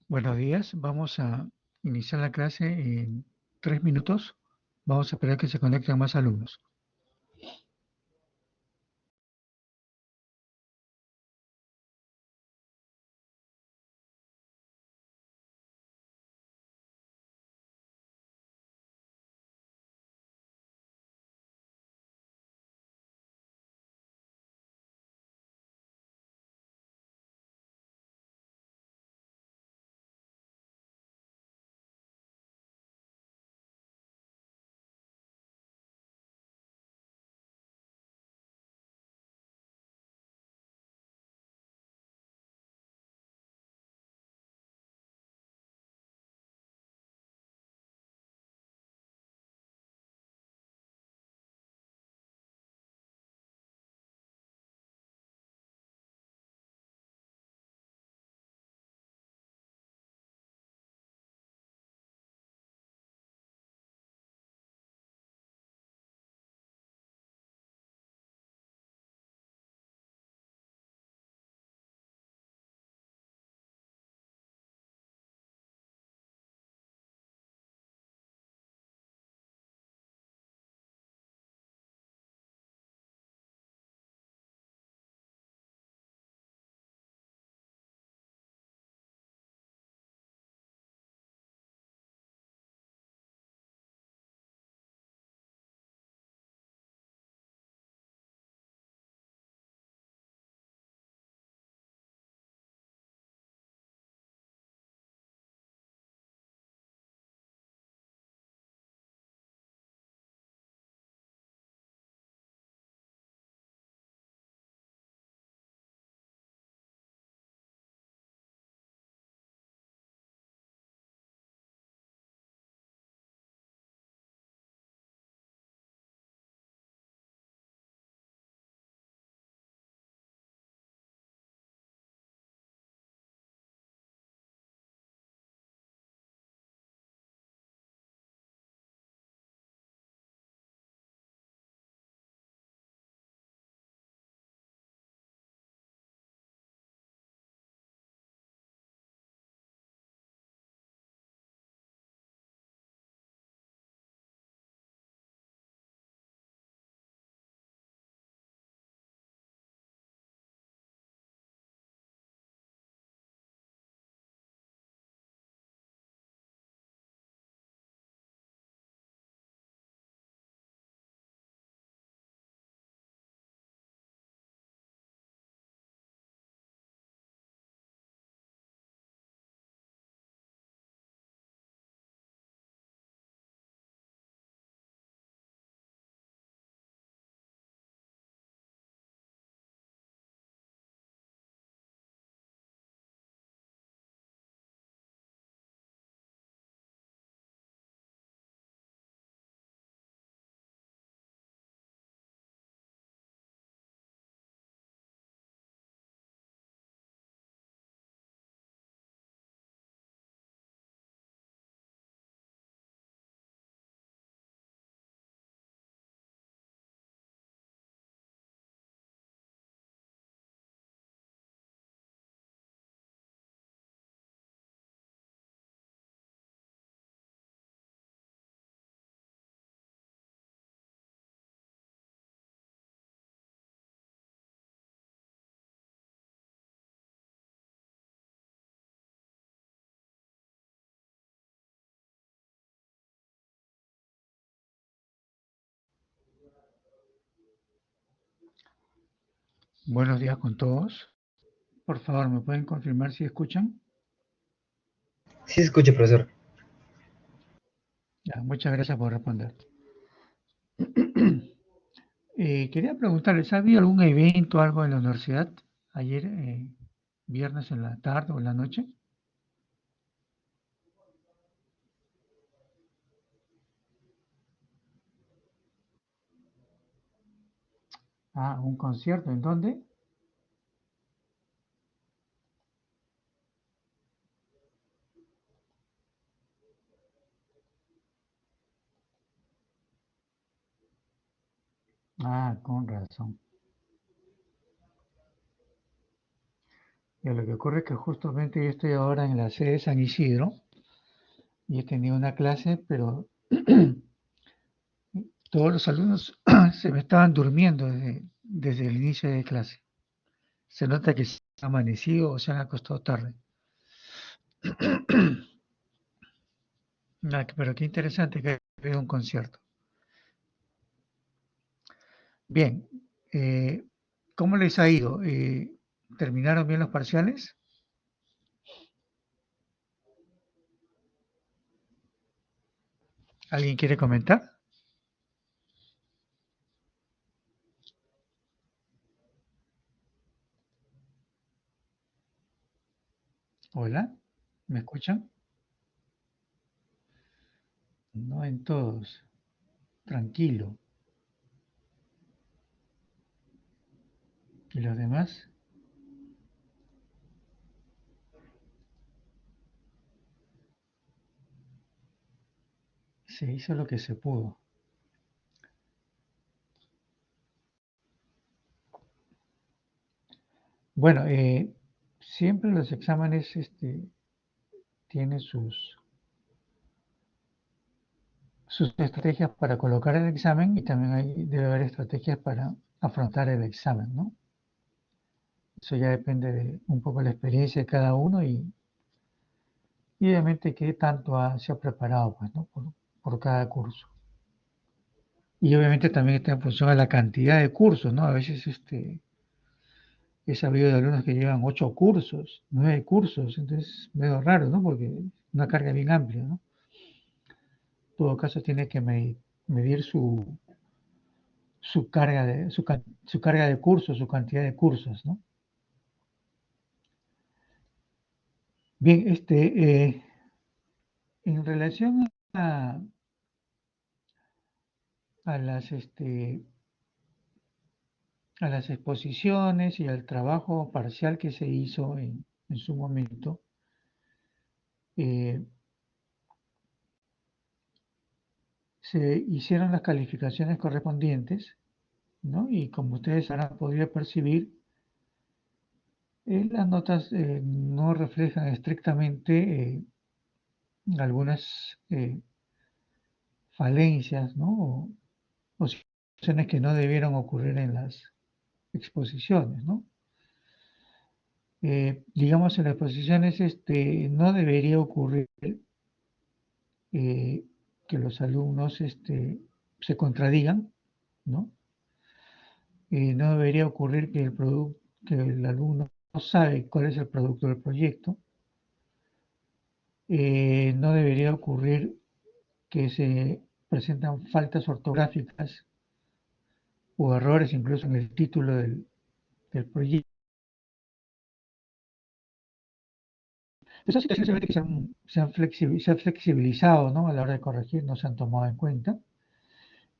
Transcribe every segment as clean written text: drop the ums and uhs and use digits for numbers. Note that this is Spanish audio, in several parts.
Buenos días, vamos a iniciar la clase en 3 minutos. Vamos a esperar que se conecten más alumnos. Buenos días con todos. Por favor, ¿me pueden confirmar si escuchan? Sí se escucha, profesor. Ya, muchas gracias por responder. Quería preguntarles, ¿ha habido algún evento, algo en la universidad ayer, viernes en la tarde o en la noche? Ah, un concierto, ¿en dónde? Ah, con razón. Y lo que ocurre es que justamente yo estoy ahora en la sede de San Isidro y he tenido una clase, pero todos los alumnos se me estaban durmiendo desde el inicio de clase. Se nota que se han amanecido o se han acostado tarde. Pero qué interesante que haya habido un concierto. Bien, ¿cómo les ha ido? ¿Terminaron bien los parciales? ¿Alguien quiere comentar? Hola, ¿me escuchan? No en todos. Tranquilo. ¿Y los demás? Se hizo lo que se pudo. Bueno, siempre los exámenes tienen sus estrategias para colocar el examen y también debe haber estrategias para afrontar el examen, ¿no? Eso ya depende de un poco la experiencia de cada uno y obviamente qué tanto se ha preparado, pues, ¿no? Por cada curso. Y obviamente también está en función a la cantidad de cursos, ¿no? A veces he sabido de alumnos que llevan 8 cursos, 9 cursos, entonces medio raro, ¿no? Porque una carga bien amplia, ¿no? En todo caso tiene que medir su carga de cursos, su cantidad de cursos, ¿no? Bien, en relación a las, a las exposiciones y al trabajo parcial que se hizo en su momento, eh, se hicieron las calificaciones correspondientes, ¿no? Y como ustedes habrán podido percibir, las notas no reflejan estrictamente algunas falencias, ¿no? O situaciones que no debieron ocurrir en las exposiciones, ¿no? Digamos, en las exposiciones no debería ocurrir eh, que los alumnos se contradigan, ¿no? No debería ocurrir que el alumno no sabe cuál es el producto del proyecto. No debería ocurrir que se presentan faltas ortográficas o errores incluso en el título del proyecto. Esas situaciones que se han flexibilizado, ¿no? A la hora de corregir, no se han tomado en cuenta,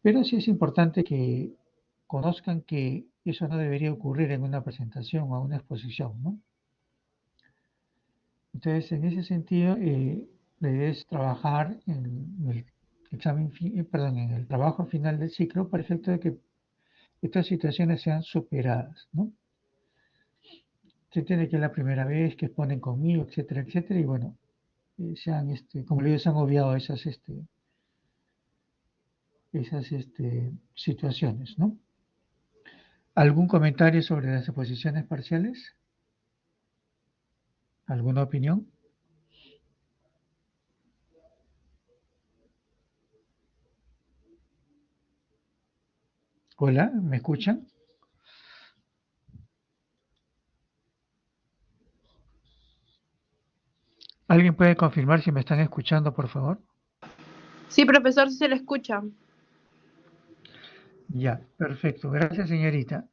pero sí es importante que conozcan que eso no debería ocurrir en una presentación o una exposición, ¿no? Entonces, en ese sentido, la idea es trabajar en el perdón, en el trabajo final del ciclo para efecto de que estas situaciones sean superadas, ¿no? Se entiende que es la primera vez que exponen conmigo, etcétera, etcétera, y bueno, como le digo, se han obviado esas situaciones, ¿no? ¿Algún comentario sobre las exposiciones parciales? ¿Alguna opinión? Hola, ¿me escuchan? ¿Alguien puede confirmar si me están escuchando, por favor? Sí, profesor, sí se le escucha. Ya, perfecto. Gracias, señorita.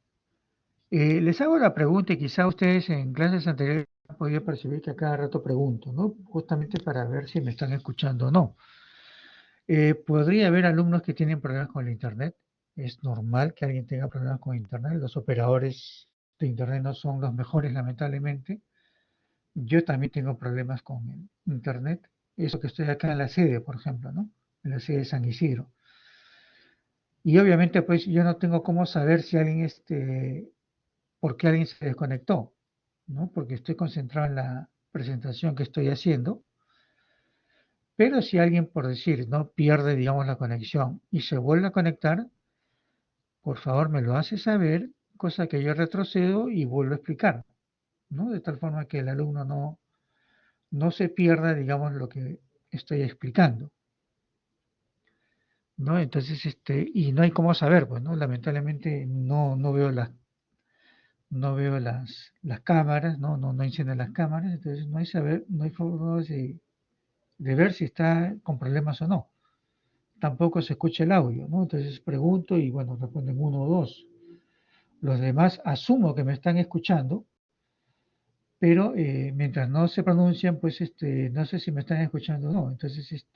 Les hago la pregunta y quizá ustedes en clases anteriores han podido percibir que a cada rato pregunto, ¿no? Justamente para ver si me están escuchando o no. Podría haber alumnos que tienen problemas con el Internet. Es normal que alguien tenga problemas con Internet. Los operadores de Internet no son los mejores, lamentablemente. Yo también tengo problemas con el Internet. Eso que estoy acá en la sede, por ejemplo, ¿no? En la sede de San Isidro. Y obviamente, pues yo no tengo cómo saber si alguien, por qué alguien se desconectó. ¿no? Porque estoy concentrado en la presentación que estoy haciendo. Pero si alguien, por decir, no pierde, digamos, la conexión y se vuelve a conectar, por favor me lo hace saber, cosa que yo retrocedo y vuelvo a explicar, ¿no? De tal forma que el alumno no se pierda, digamos, lo que estoy explicando, ¿no? Entonces, y no hay cómo saber, pues, ¿no? Lamentablemente no veo las cámaras, no encienden las cámaras, entonces no hay forma de ver si está con problemas o no. Tampoco se escucha el audio, ¿no? Entonces pregunto y bueno, responden uno o dos. Los demás asumo que me están escuchando, pero mientras no se pronuncian, pues no sé si me están escuchando o no. Entonces,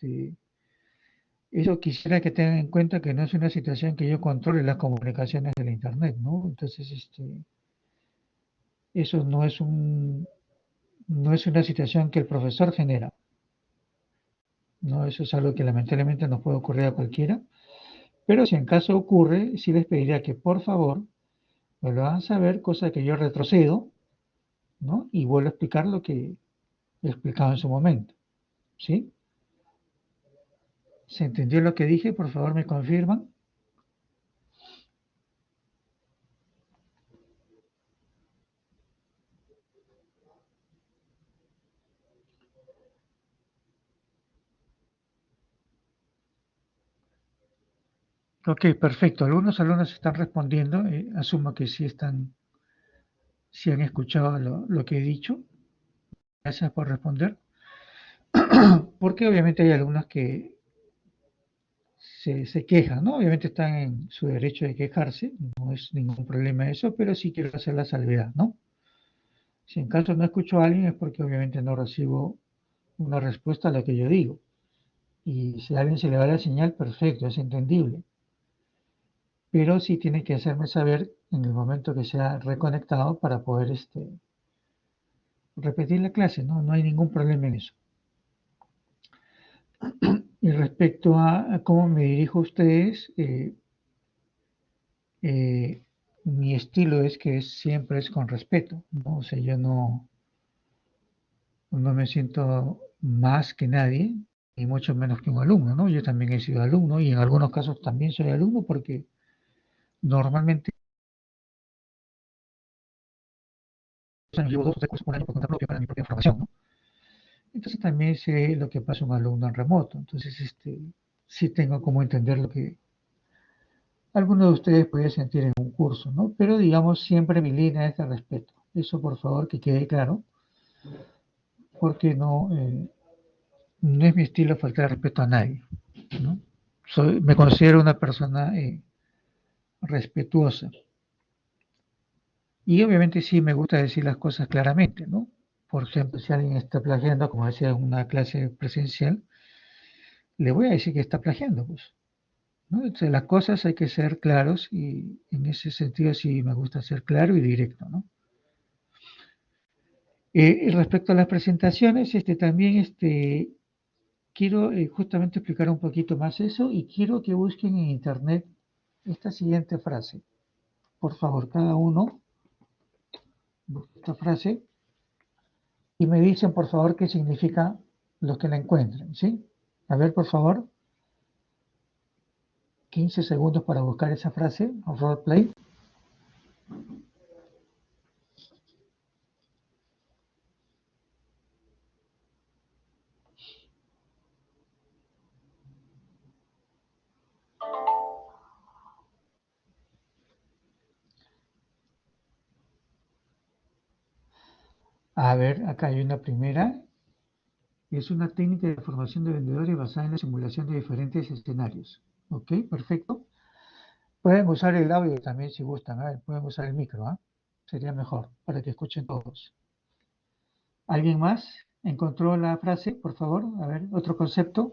eso quisiera que tengan en cuenta que no es una situación que yo controle las comunicaciones de la Internet, ¿no? Entonces, eso no es una situación que el profesor genera, ¿no? Eso es algo que lamentablemente nos puede ocurrir a cualquiera, pero si en caso ocurre, sí les pediría que por favor me lo hagan saber, cosa que yo retrocedo, ¿no? Y vuelvo a explicar lo que he explicado en su momento, ¿sí? ¿Se entendió lo que dije? Por favor, me confirman. Ok, perfecto. Algunos alumnos están respondiendo. Asumo que sí han escuchado lo que he dicho. Gracias por responder. Porque obviamente hay alumnos que se quejan, ¿no? Obviamente están en su derecho de quejarse. No es ningún problema eso, pero sí quiero hacer la salvedad, ¿no? Si en caso no escucho a alguien es porque obviamente no recibo una respuesta a lo que yo digo. Y si a alguien se le va la señal, perfecto, es entendible. Pero sí tiene que hacerme saber en el momento que sea reconectado para poder repetir la clase, ¿no? No hay ningún problema en eso. Y respecto a cómo me dirijo a ustedes, eh, mi estilo es que siempre es con respeto, ¿no? O sea, yo no me siento más que nadie, y mucho menos que un alumno, ¿no? Yo también he sido alumno y en algunos casos también soy alumno porque normalmente llevo 2 o 3 cursos por año por cuenta propia para mi propia formación, ¿no? Entonces también sé lo que pasa un alumno en remoto. Entonces, sí tengo como entender lo que alguno de ustedes puede sentir en un curso, ¿no? Pero digamos, siempre mi línea es de respeto. Eso por favor que quede claro, porque no es mi estilo faltar respeto a nadie, ¿no? Me considero una persona respetuosa. Y obviamente sí me gusta decir las cosas claramente, ¿no? Por ejemplo, si alguien está plagiando, como decía en una clase presencial, le voy a decir que está plagiando, pues, ¿no? Entonces, las cosas hay que ser claros y en ese sentido sí me gusta ser claro y directo, ¿no? Y respecto a las presentaciones, también quiero justamente explicar un poquito más eso y quiero que busquen en internet esta siguiente frase. Por favor, cada uno busque esta frase y me dicen, por favor, qué significa lo que la encuentren, ¿sí? A ver, por favor, 15 segundos para buscar esa frase, roleplay. A ver, acá hay una primera. Es una técnica de formación de vendedores basada en la simulación de diferentes escenarios. ¿Ok? Perfecto. Pueden usar el audio también si gustan. Pueden usar el micro. Sería mejor para que escuchen todos. ¿Alguien más encontró la frase? Por favor, a ver, otro concepto.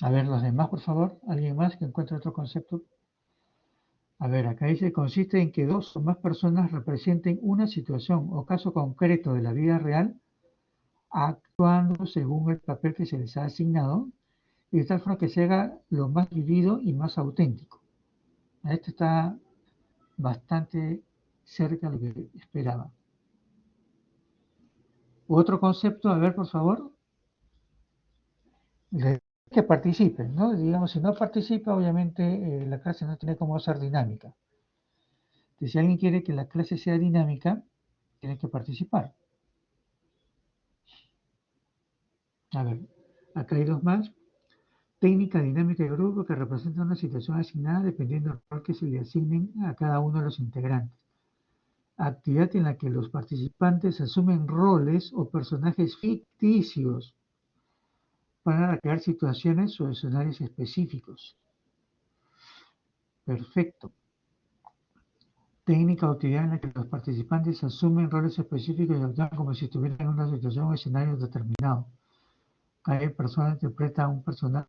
A ver, los demás, por favor. ¿Alguien más que encuentre otro concepto? A ver, acá dice, consiste en que dos o más personas representen una situación o caso concreto de la vida real, actuando según el papel que se les ha asignado y de tal forma que se haga lo más vivido y más auténtico. Esto está bastante cerca de lo que esperaba. Otro concepto, a ver, por favor, que participen, ¿no? Digamos, si no participa, obviamente la clase no tiene cómo ser dinámica. Entonces, si alguien quiere que la clase sea dinámica, tiene que participar. A ver, acá hay dos más. Técnica dinámica de grupo que representa una situación asignada dependiendo del rol que se le asignen a cada uno de los integrantes. Actividad en la que los participantes asumen roles o personajes ficticios para crear situaciones o escenarios específicos. Perfecto. Técnica o actividad en la que los participantes asumen roles específicos y actúan como si estuvieran en una situación o escenario determinado. Cada persona interpreta un personaje,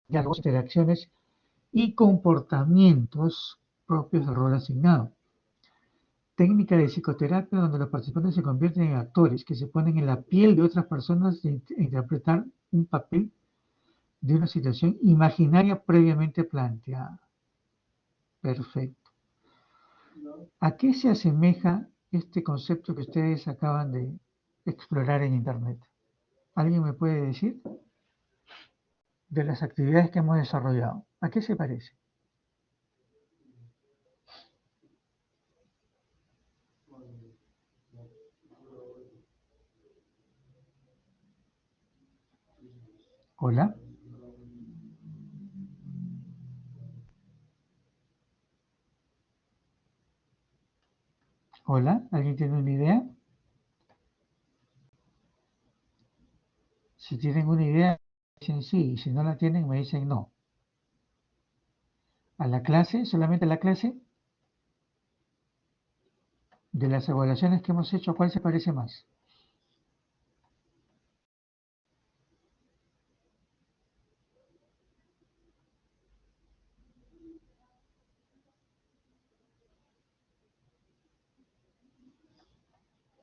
diálogos, interacciones y comportamientos propios del rol asignado. Técnica de psicoterapia donde los participantes se convierten en actores que se ponen en la piel de otras personas e interpretar un papel de una situación imaginaria previamente planteada. Perfecto. ¿A qué se asemeja este concepto que ustedes acaban de explorar en Internet? ¿Alguien me puede decir? De las actividades que hemos desarrollado, ¿a qué se parece? ¿Hola? ¿Hola? ¿Alguien tiene una idea? Si tienen una idea, dicen sí, y si no la tienen, me dicen no. ¿A la clase? ¿Solamente a la clase? De las evaluaciones que hemos hecho, ¿cuál se parece más?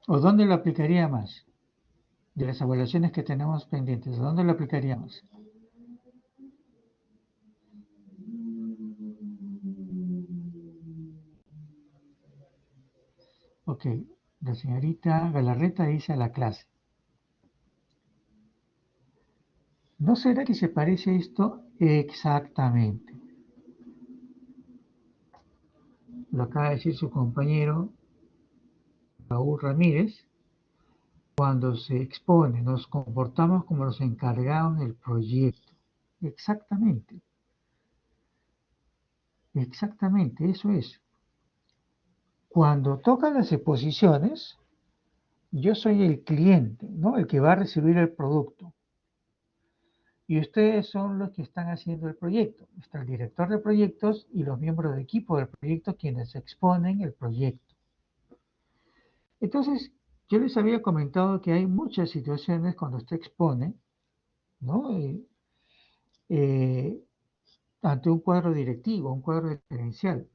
¿O dónde lo aplicaría más? De las evaluaciones que tenemos pendientes, ¿dónde lo aplicaría más? Ok, la señorita Galarreta dice a la clase. ¿No será que se parece esto exactamente? Lo acaba de decir su compañero Raúl Ramírez. Cuando se expone, nos comportamos como los encargados del proyecto. Exactamente, exactamente, eso es. Cuando tocan las exposiciones, yo soy el cliente, ¿no? El que va a recibir el producto. Y ustedes son los que están haciendo el proyecto. Está el director de proyectos y los miembros del equipo del proyecto quienes exponen el proyecto. Entonces, yo les había comentado que hay muchas situaciones cuando usted expone, ¿no? Eh, ante un cuadro directivo, un cuadro gerencial,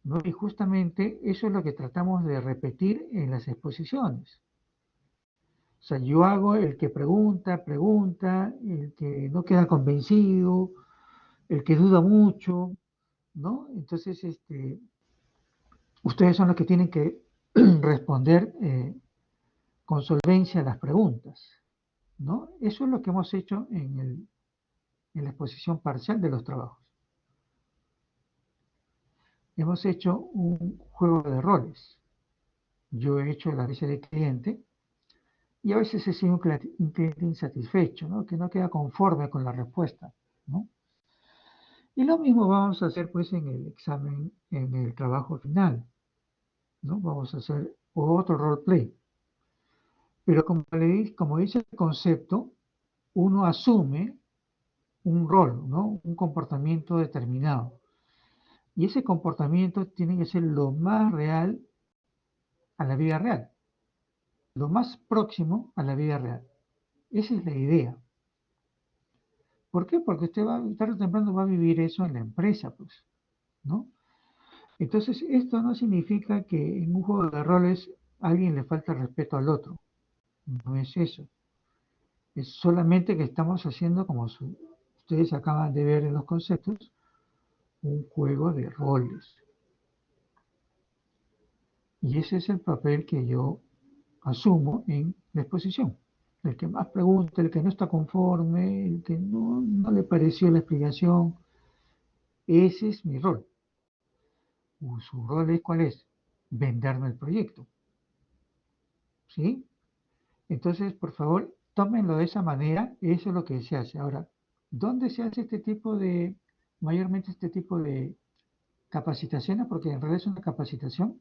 ¿no? Y justamente eso es lo que tratamos de repetir en las exposiciones. O sea, yo hago el que pregunta, pregunta, el que no queda convencido, el que duda mucho, ¿no? Entonces, ustedes son los que tienen que responder con solvencia a las preguntas, ¿no? Eso es lo que hemos hecho en la exposición parcial de los trabajos. Hemos hecho un juego de roles. Yo he hecho la visa de cliente y a veces he sido un cliente insatisfecho, ¿no? Que no queda conforme con la respuesta, ¿no? Y lo mismo vamos a hacer pues en el examen, en el trabajo final, ¿no? Vamos a hacer otro roleplay. Pero como dice el concepto, uno asume un rol, ¿no? Un comportamiento determinado. Y ese comportamiento tiene que ser lo más real a la vida real, lo más próximo a la vida real. Esa es la idea. ¿Por qué? Porque usted va, tarde o temprano va a vivir eso en la empresa, pues, ¿no? Entonces, esto no significa que en un juego de roles a alguien le falta respeto al otro. No es eso. Es solamente que estamos haciendo, como ustedes acaban de ver en los conceptos, un juego de roles. Y ese es el papel que yo asumo en la exposición. El que más pregunta, el que no está conforme, el que no le pareció la explicación, ese es mi rol. Su rol es, ¿cuál es? Venderme el proyecto. ¿Sí? Entonces, por favor, tómenlo de esa manera, eso es lo que se hace. Ahora, ¿dónde se hace mayormente este tipo de capacitaciones? Porque en realidad es una capacitación.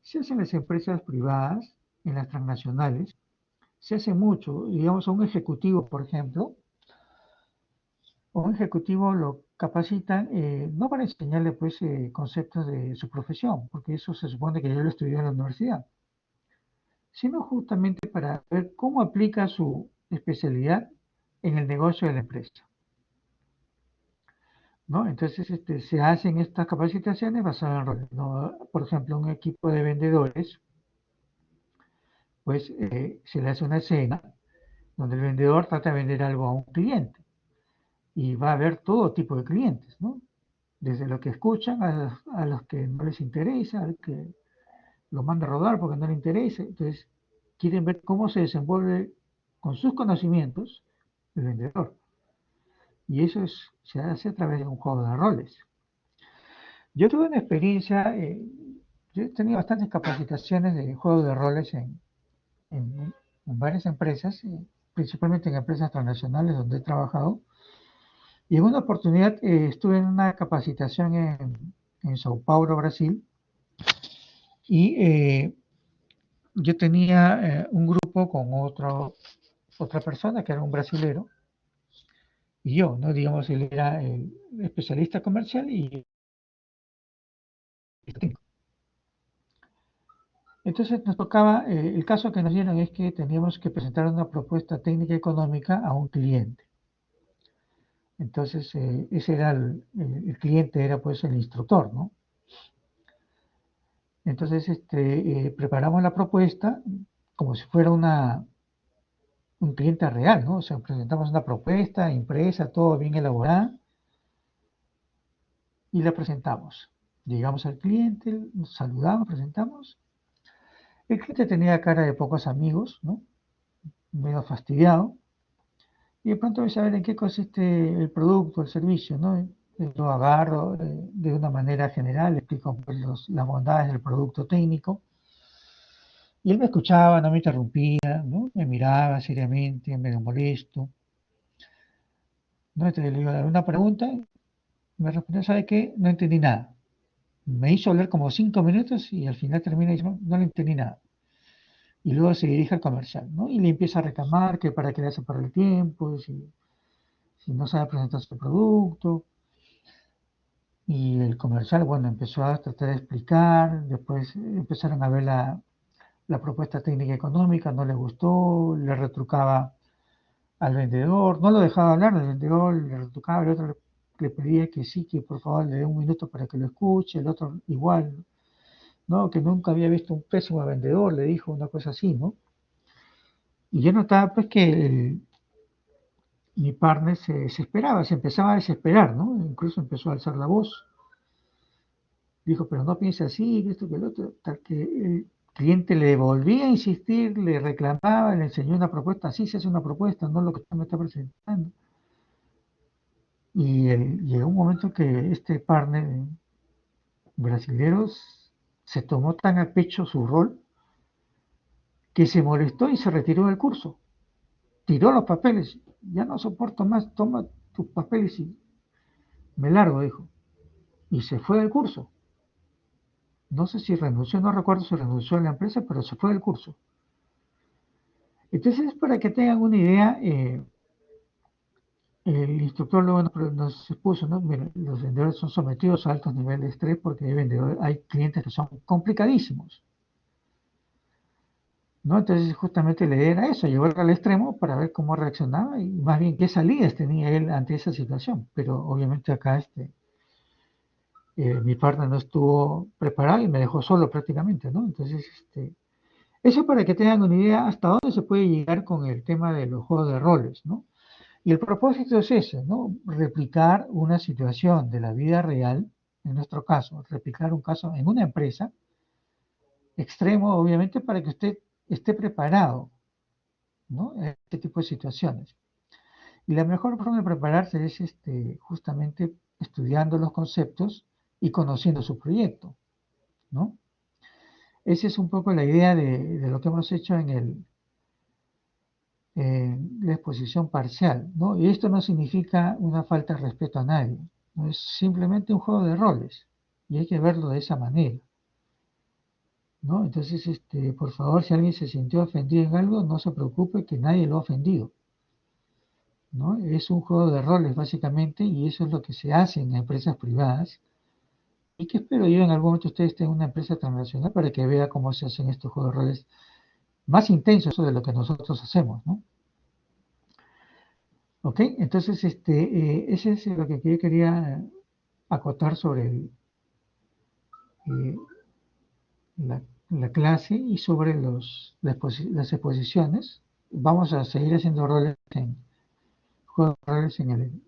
Se hace en las empresas privadas, en las transnacionales, se hace mucho. Digamos, a un ejecutivo, por ejemplo, un ejecutivo lo capacitan no para enseñarle pues conceptos de su profesión, porque eso se supone que yo lo estudié en la universidad, sino justamente para ver cómo aplica su especialidad en el negocio de la empresa, ¿no? Entonces se hacen estas capacitaciones basadas en roles, ¿no? Por ejemplo, un equipo de vendedores, pues se le hace una escena donde el vendedor trata de vender algo a un cliente y va a haber todo tipo de clientes, ¿no? Desde los que escuchan a los que no les interesa, al que lo manda a rodar porque no le interesa. Entonces, quieren ver cómo se desenvuelve con sus conocimientos el vendedor. Y eso se hace a través de un juego de roles. Yo tuve una experiencia, yo he tenido bastantes capacitaciones de juego de roles en varias empresas, principalmente en empresas transnacionales donde he trabajado. Y en una oportunidad estuve en una capacitación en Sao Paulo, Brasil, y yo tenía un grupo con otra persona que era un brasilero, y yo, ¿no? Digamos, él era el especialista comercial y entonces nos tocaba, el caso que nos dieron es que teníamos que presentar una propuesta técnica y económica a un cliente. Entonces, ese era el cliente, era pues el instructor, ¿no? Entonces, preparamos la propuesta como si fuera un cliente real, ¿no? O sea, presentamos una propuesta impresa, todo bien elaborada, y la presentamos. Llegamos al cliente, nos saludamos, presentamos. El cliente tenía cara de pocos amigos, ¿no? Medio fastidiado. Y de pronto voy a saber en qué consiste el producto, el servicio, ¿no? Lo agarro de una manera general, le explico pues, las bondades del producto técnico. Y él me escuchaba, no me interrumpía, ¿no? Me miraba seriamente, medio molesto. ¿No? Entonces le digo, una pregunta, me respondió, ¿sabe qué? No entendí nada. Me hizo hablar como 5 minutos y al final termina diciendo, no le entendí nada. Y luego se dirige al comercial, ¿no? Y le empieza a reclamar que para qué le hace para el tiempo, si no sabe presentar su producto. Y el comercial, bueno, empezó a tratar de explicar, después empezaron a ver la propuesta técnica económica, no le gustó, le retrucaba al vendedor, no lo dejaba hablar, el vendedor le retrucaba, el otro le pedía que sí, que por favor le dé un minuto para que lo escuche, el otro igual, ¿no? Que nunca había visto un pésimo vendedor, le dijo una cosa así, ¿no? Y yo notaba pues que mi partner se desesperaba, se empezaba a desesperar, ¿no? Incluso empezó a alzar la voz. Dijo, pero no piense así, que esto, que el otro, tal que el cliente le volvía a insistir, le reclamaba, le enseñó una propuesta, así se hace una propuesta, no lo que usted me está presentando. Y llegó un momento que este partner brasilero se tomó tan a pecho su rol que se molestó y se retiró del curso. Tiró los papeles, ya no soporto más, toma tus papeles y me largo, dijo. Y se fue del curso. No sé si renunció, no recuerdo si renunció a la empresa, pero se fue del curso. Entonces, para que tengan una idea, el instructor luego nos expuso, ¿no? Mira, los vendedores son sometidos a altos niveles de estrés porque hay clientes que son complicadísimos, ¿no? Entonces, justamente la idea era eso, llevarlo al extremo para ver cómo reaccionaba y más bien qué salidas tenía él ante esa situación. Pero obviamente acá mi partner no estuvo preparado y me dejó solo prácticamente, ¿no? Entonces, Eso para que tengan una idea hasta dónde se puede llegar con el tema de los juegos de roles, ¿no? Y el propósito es ese, ¿no? Replicar una situación de la vida real, en nuestro caso, replicar un caso en una empresa, extremo, obviamente, para que usted esté preparado, ¿no? En este tipo de situaciones. Y la mejor forma de prepararse es justamente estudiando los conceptos y conociendo su proyecto, ¿no? Esa es un poco la idea de lo que hemos hecho en la exposición parcial, ¿no? Y esto no significa una falta de respeto a nadie, ¿no? Es simplemente un juego de roles y hay que verlo de esa manera, ¿no? Entonces, por favor, si alguien se sintió ofendido en algo, no se preocupe que nadie lo ha ofendido, ¿no? Es un juego de roles básicamente y eso es lo que se hace en empresas privadas y que espero yo en algún momento ustedes estén en una empresa transnacional para que vea cómo se hacen estos juegos de roles más intensos de lo que nosotros hacemos, ¿no? Ok, entonces ese es lo que yo quería acotar sobre eh, la clase y sobre las exposiciones. Vamos a seguir haciendo juegos de roles en el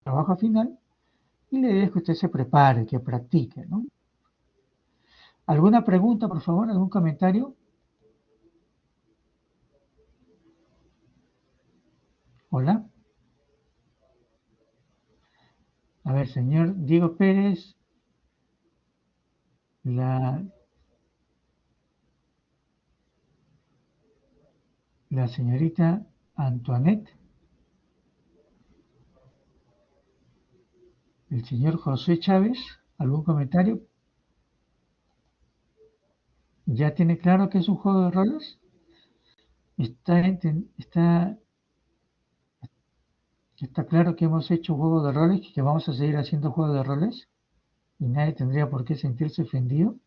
trabajo final y la idea es que usted se prepare, que practique, ¿no? ¿Alguna pregunta, por favor? ¿Algún comentario? Hola. A ver, señor Diego Pérez, la, la señorita Antoinette, el señor José Chávez, ¿algún comentario? ¿Ya tiene claro que es un juego de roles? ¿Está, está claro que hemos hecho juego de roles y que vamos a seguir haciendo juego de roles? Y nadie tendría por qué sentirse ofendido.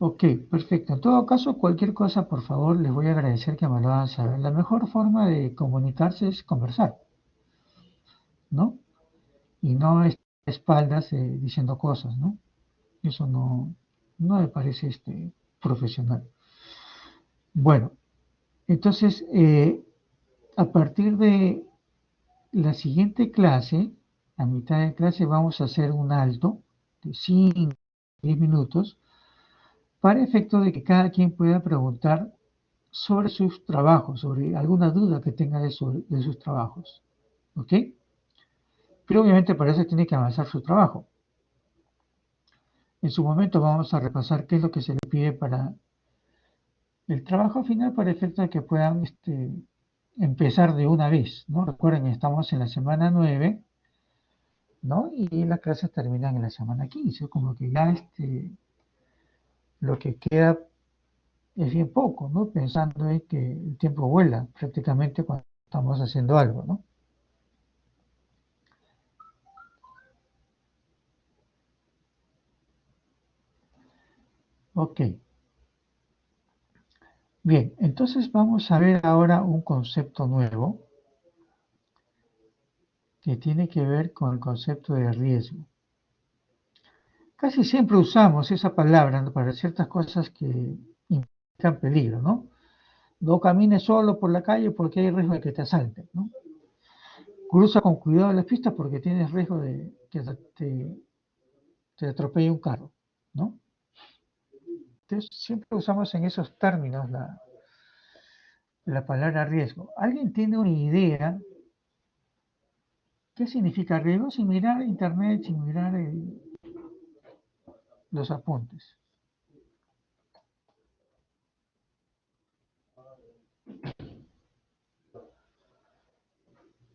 Ok, perfecto. En todo caso, cualquier cosa, por favor, les voy a agradecer que me lo hagan saber. La mejor forma de comunicarse es conversar, ¿no? Y no espaldas diciendo cosas, ¿no? Eso no me parece profesional. Bueno, entonces, a partir de la siguiente clase, a mitad de clase, vamos a hacer un alto de 5, 10 minutos para efecto de que cada quien pueda preguntar sobre sus trabajos, sobre alguna duda que tenga de sus trabajos. ¿Ok? Pero obviamente para eso tiene que avanzar su trabajo. En su momento vamos a repasar qué es lo que se le pide para el trabajo final para efecto de que puedan empezar de una vez, ¿no? Recuerden, estamos en la semana 9, ¿no? Y las clases terminan en la semana 15, como que ya lo que queda es bien poco, ¿no? Pensando en que el tiempo vuela prácticamente cuando estamos haciendo algo, ¿no? Ok, bien, entonces vamos a ver ahora un concepto nuevo que tiene que ver con el concepto de riesgo. Casi siempre usamos esa palabra, ¿no?, para ciertas cosas que implican peligro, ¿no? No camines solo por la calle porque hay riesgo de que te asalten, ¿no? Cruza con cuidado las pistas porque tienes riesgo de que te atropelle un carro, ¿no? Entonces, siempre usamos en esos términos la palabra riesgo. ¿Alguien tiene una idea qué significa riesgo sin mirar internet, sin mirar los apuntes?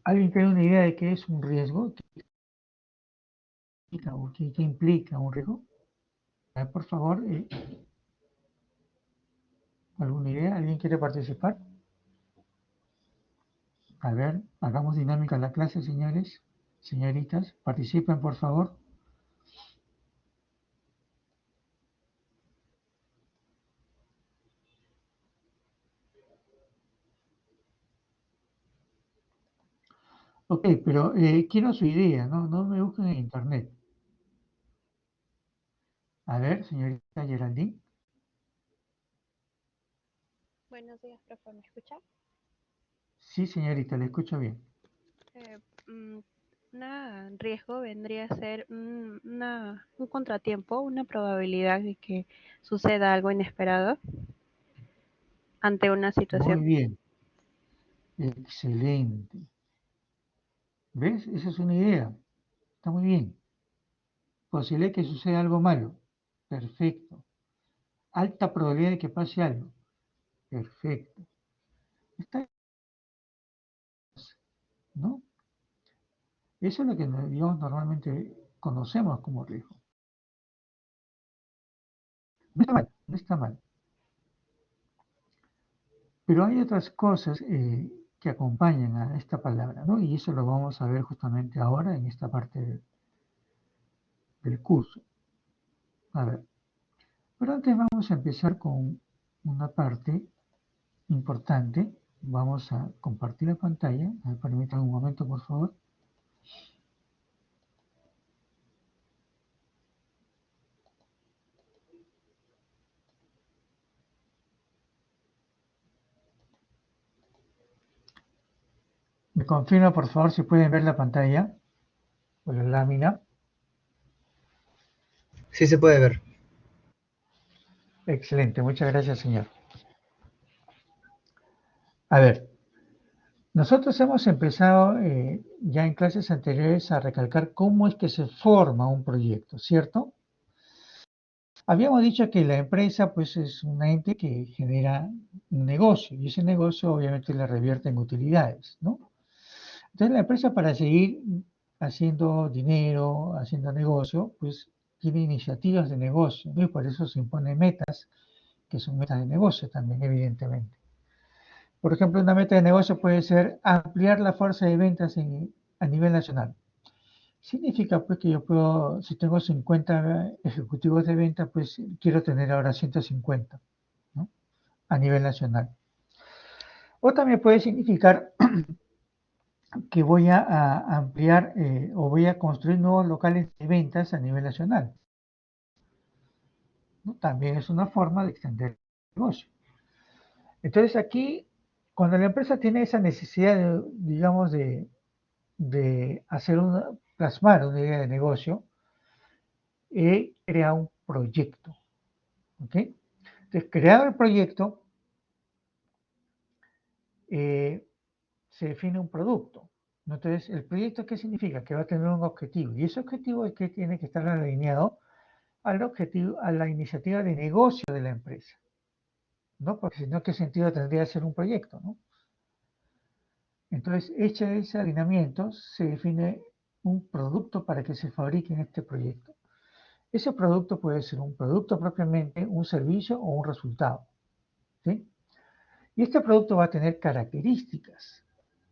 ¿Alguien tiene una idea de qué es un riesgo? ¿Qué implica un riesgo? Por favor, ¿alguna idea? ¿Alguien quiere participar? A ver, hagamos dinámica la clase, señores, señoritas. Participen, por favor. Ok, pero quiero su idea, ¿no? No me busquen en internet. A ver, señorita Geraldine. Buenos días, profe, ¿me escucha? Sí, señorita, le escucho bien. Eh, mm, un riesgo vendría a ser un contratiempo, una probabilidad de que suceda algo inesperado ante una Muy situación. bien. Excelente. ¿Ves? Esa es una idea. Está muy bien. Posibilidad de que suceda algo malo. Perfecto. Alta probabilidad de que pase algo. Perfecto. Está, ¿no? Eso es lo que digamos, normalmente conocemos como riesgo. No está mal, no está mal. Pero hay otras cosas que acompañan a esta palabra, ¿no? Y eso lo vamos a ver justamente ahora en esta parte del curso. A ver, pero antes vamos a empezar con una parte importante. Vamos a compartir la pantalla. Me permitan un momento, por favor. Me confirma, por favor, si pueden ver la pantalla o la lámina. Sí se puede ver. Excelente, muchas gracias, señor. A ver, nosotros hemos empezado ya en clases anteriores a recalcar cómo es que se forma un proyecto, ¿cierto? Habíamos dicho que la empresa pues es un ente que genera un negocio y ese negocio obviamente le revierte en utilidades, ¿no? Entonces la empresa para seguir haciendo dinero, haciendo negocio, pues tiene iniciativas de negocio, ¿no? Y por eso se impone metas que son metas de negocio también, evidentemente. Por ejemplo, una meta de negocio puede ser ampliar la fuerza de ventas a nivel nacional. Significa pues que yo puedo, si tengo 50 ejecutivos de venta, pues quiero tener ahora 150, ¿no? A nivel nacional. O también puede significar que voy a ampliar o voy a construir nuevos locales de ventas a nivel nacional, ¿no? También es una forma de extender el negocio. Entonces aquí, cuando la empresa tiene esa necesidad, digamos, de hacer plasmar una idea de negocio, crea un proyecto. ¿Ok? Entonces, creado el proyecto, se define un producto. Entonces, ¿el proyecto qué significa? Que va a tener un objetivo. Y ese objetivo es que tiene que estar alineado al objetivo, a la iniciativa de negocio de la empresa. ¿No? Porque si no, ¿qué sentido tendría ser un proyecto? ¿No? Entonces, hecho ese alineamiento, se define un producto para que se fabrique en este proyecto. Ese producto puede ser un producto propiamente, un servicio o un resultado. ¿Sí? Y este producto va a tener características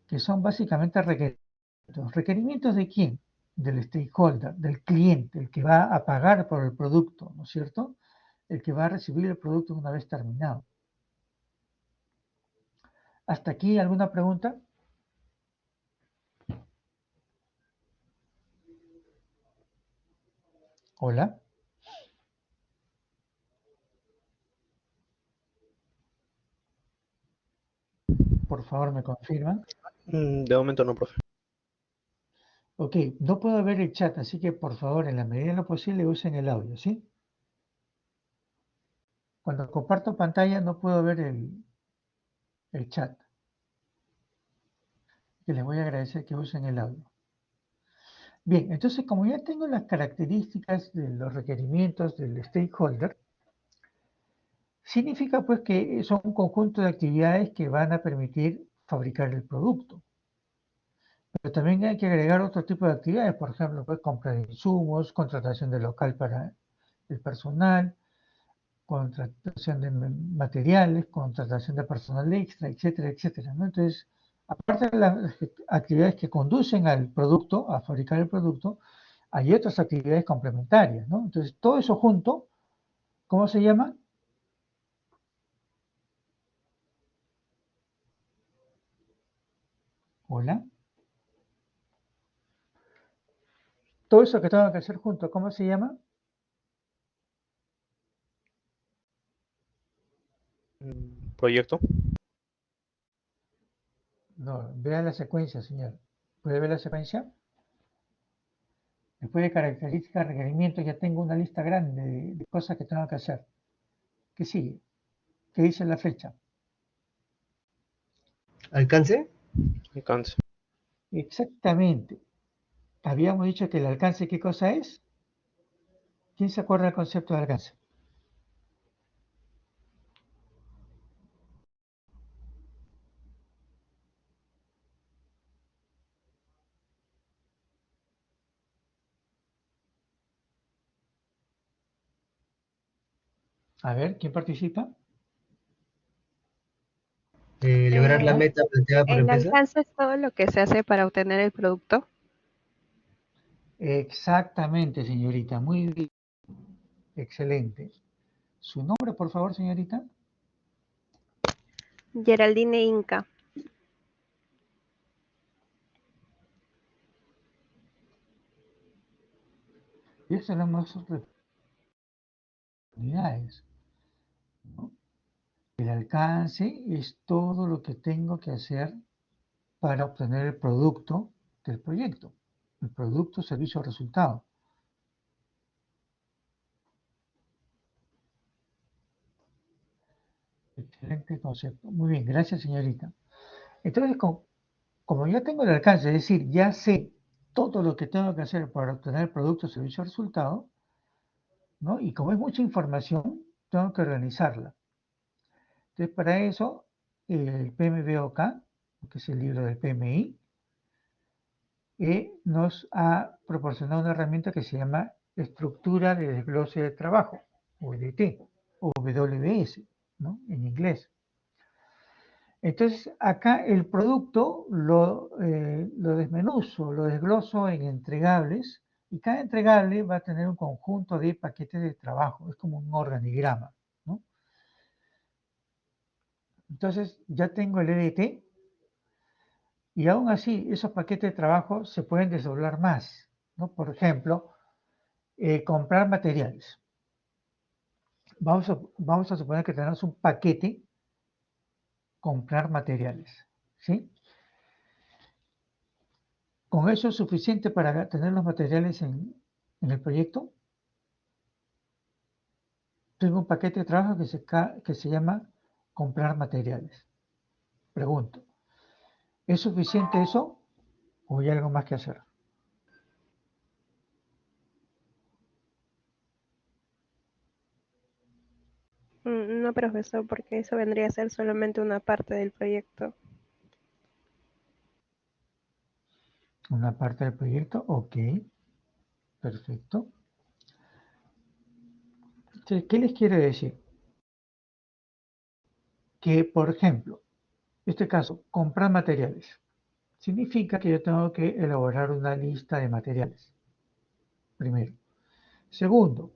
que son básicamente requerimientos. ¿Requerimientos de quién? Del stakeholder, del cliente, el que va a pagar por el producto, ¿no es cierto? El que va a recibir el producto una vez terminado. ¿Hasta aquí alguna pregunta? Hola. Por favor, me confirman. De momento no, profe. Ok, no puedo ver el chat, así que por favor, en la medida de lo posible, usen el audio, ¿sí? Cuando comparto pantalla no puedo ver el chat, que les voy a agradecer que usen el audio. Bien, entonces como ya tengo las características de los requerimientos del stakeholder, significa pues que son un conjunto de actividades que van a permitir fabricar el producto. Pero también hay que agregar otro tipo de actividades, por ejemplo, pues compra de insumos, contratación de local para el personal, contratación de materiales, contratación de personal extra, etcétera, etcétera, ¿no? Entonces, aparte de las actividades que conducen al producto, a fabricar el producto, hay otras actividades complementarias, ¿no? Entonces, todo eso junto, ¿cómo se llama? Hola. Todo eso que tengo que hacer junto, ¿cómo se llama? proyecto. No, vea la secuencia, señor. ¿Puede ver la secuencia? Después de características, requerimientos, ya tengo una lista grande de cosas que tengo que hacer. ¿Qué sigue? ¿Qué dice la fecha? ¿Alcance? Alcance. Exactamente. Habíamos dicho que el alcance, ¿qué cosa es? ¿Quién se acuerda del concepto de alcance? A ver, ¿quién participa? Lograr la Eh, ¿Ah? meta planteada por la el empresa. alcance es todo lo que se hace para obtener el producto. Exactamente, señorita. Muy bien. Excelente. ¿Su nombre, por favor, señorita? Geraldine Inca. Y eso tenemos oportunidades, ¿no? El alcance es todo lo que tengo que hacer para obtener el producto del proyecto. El producto, servicio o resultado. Excelente concepto. Muy bien, gracias, señorita. Entonces, como ya tengo el alcance, es decir, ya sé todo lo que tengo que hacer para obtener el producto, servicio o resultado, ¿no? Y como es mucha información, tengo que organizarla. Entonces, para eso, el PMBOK, que es el libro del PMI, nos ha proporcionado una herramienta que se llama Estructura de Desglose de Trabajo, o EDT, o WS, ¿no? En inglés. Entonces, acá el producto lo desmenuzo, lo desgloso en entregables, y cada entregable va a tener un conjunto de paquetes de trabajo, es como un organigrama, ¿no? Entonces, ya tengo el EDT, y aún así, esos paquetes de trabajo se pueden desdoblar más, ¿no? Por ejemplo, comprar materiales. Vamos a suponer que tenemos un paquete, comprar materiales, ¿sí? ¿Con eso es suficiente para tener los materiales en el proyecto? Tengo un paquete de trabajo que se llama comprar materiales. Pregunto, ¿es suficiente eso o hay algo más que hacer? No, profesor, porque eso vendría a ser solamente una parte del proyecto. Una parte del proyecto, ok, perfecto. Entonces, ¿qué les quiero decir? Que, por ejemplo, en este caso, comprar materiales. Significa que yo tengo que elaborar una lista de materiales, primero. Segundo,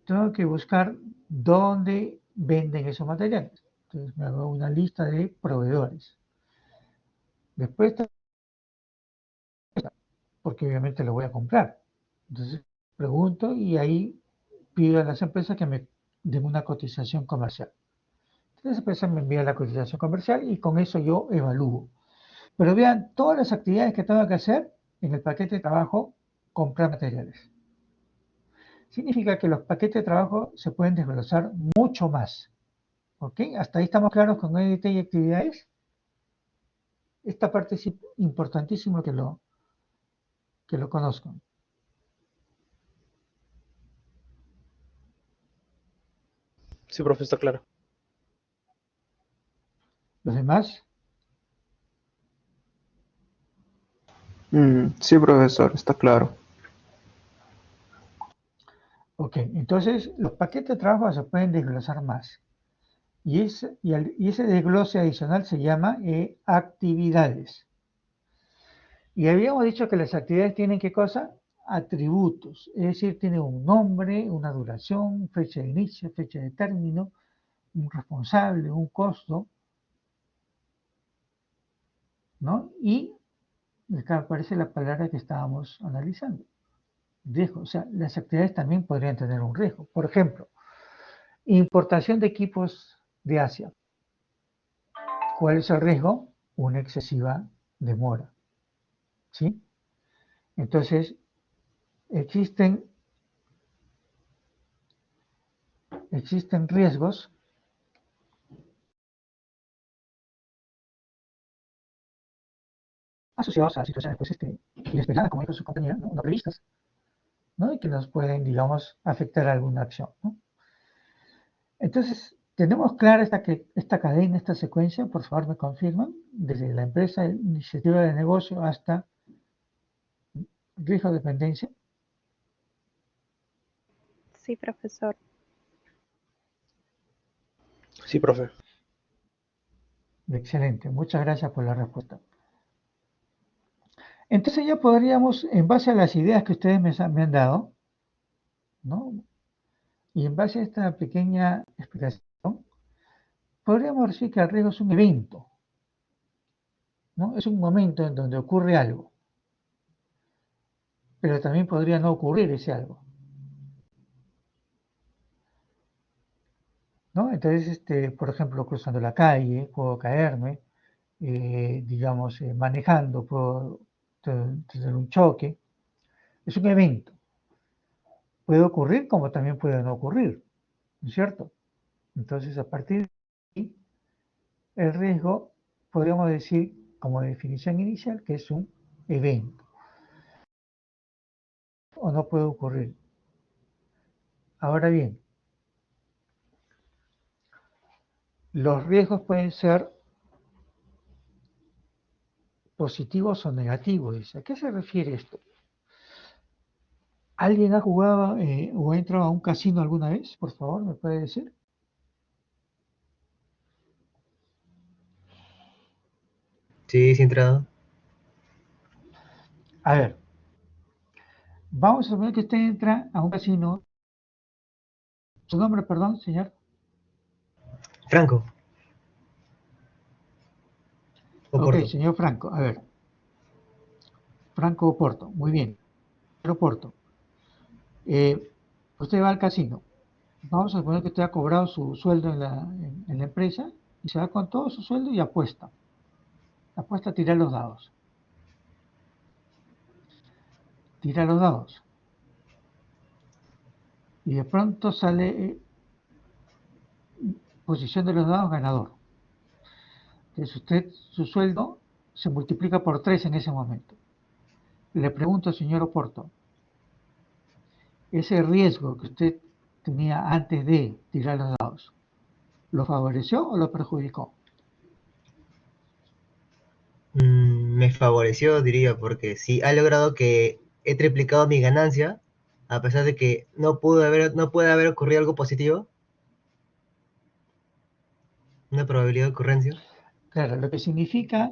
tengo que buscar dónde venden esos materiales. Entonces me hago una lista de proveedores. Después, porque obviamente lo voy a comprar. Entonces pregunto y ahí pido a las empresas que me den una cotización comercial. Entonces, las empresas me envían la cotización comercial y con eso yo evalúo. Pero vean todas las actividades que tengo que hacer en el paquete de trabajo, comprar materiales. Significa que los paquetes de trabajo se pueden desglosar mucho más. ¿Ok? ¿Hasta ahí estamos claros con EDT y actividades? Esta parte es importantísimo que lo conozcan. Sí, profe, está claro. ¿Los demás? Sí, profesor, está claro. Ok, entonces los paquetes de trabajo se pueden desglosar más. Y ese desglose adicional se llama actividades. Y habíamos dicho que las actividades tienen ¿qué cosa? Atributos, es decir, tienen un nombre, una duración, fecha de inicio, fecha de término, un responsable, un costo, ¿no? Y acá aparece la palabra que estábamos analizando, riesgo. O sea, las actividades también podrían tener un riesgo. Por ejemplo, importación de equipos de Asia. ¿Cuál es el riesgo? Una excesiva demora. ¿Sí? Entonces, existen riesgos asociados a situaciones pues, inesperadas, como dijo su compañera, ¿no? No previstas, ¿no? Y que nos pueden, digamos, afectar a alguna acción, ¿no? Entonces, tenemos clara esta cadena, esta secuencia, por favor me confirman, desde la empresa, iniciativa de negocio hasta riesgo de dependencia. Sí, profesor. Sí, profe. Excelente, muchas gracias por la respuesta. Entonces ya podríamos, en base a las ideas que ustedes me han dado, ¿no? Y en base a esta pequeña explicación, podríamos decir que el riesgo es un evento, ¿no? Es un momento en donde ocurre algo, pero también podría no ocurrir ese algo, ¿no? Entonces, por ejemplo, cruzando la calle, puedo caerme, digamos, manejando, puedo tener un choque. Es un evento. Puede ocurrir como también puede no ocurrir, ¿no es cierto? Entonces, a partir de ahí, el riesgo, podríamos decir, como definición inicial, que es un evento. O no puede ocurrir. Ahora bien, los riesgos pueden ser positivos o negativos. Dice. ¿A qué se refiere esto? ¿Alguien ha jugado o ha entrado a un casino alguna vez? Por favor, ¿me puede decir? Sí, sí he entrado. A ver, vamos a suponer que usted entra a un casino. ¿Su nombre, perdón, señor? Franco, Ok, Oporto. señor Franco. A ver, Franco Oporto. Muy bien. Oporto. Usted va al casino. Vamos a suponer que usted ha cobrado su sueldo en la empresa y se va con todo su sueldo y apuesta. Apuesta a tirar los dados. Tira los dados. Y de pronto sale posición de los dados ganador. Entonces usted, su sueldo se multiplica por 3 en ese momento. Le pregunto, señor Oporto, ese riesgo que usted tenía antes de tirar los dados, ¿lo favoreció o lo perjudicó? Me favoreció, diría, porque sí ha logrado que he triplicado mi ganancia, a pesar de que no puede haber ocurrido algo positivo, una probabilidad de ocurrencia. Claro, lo que significa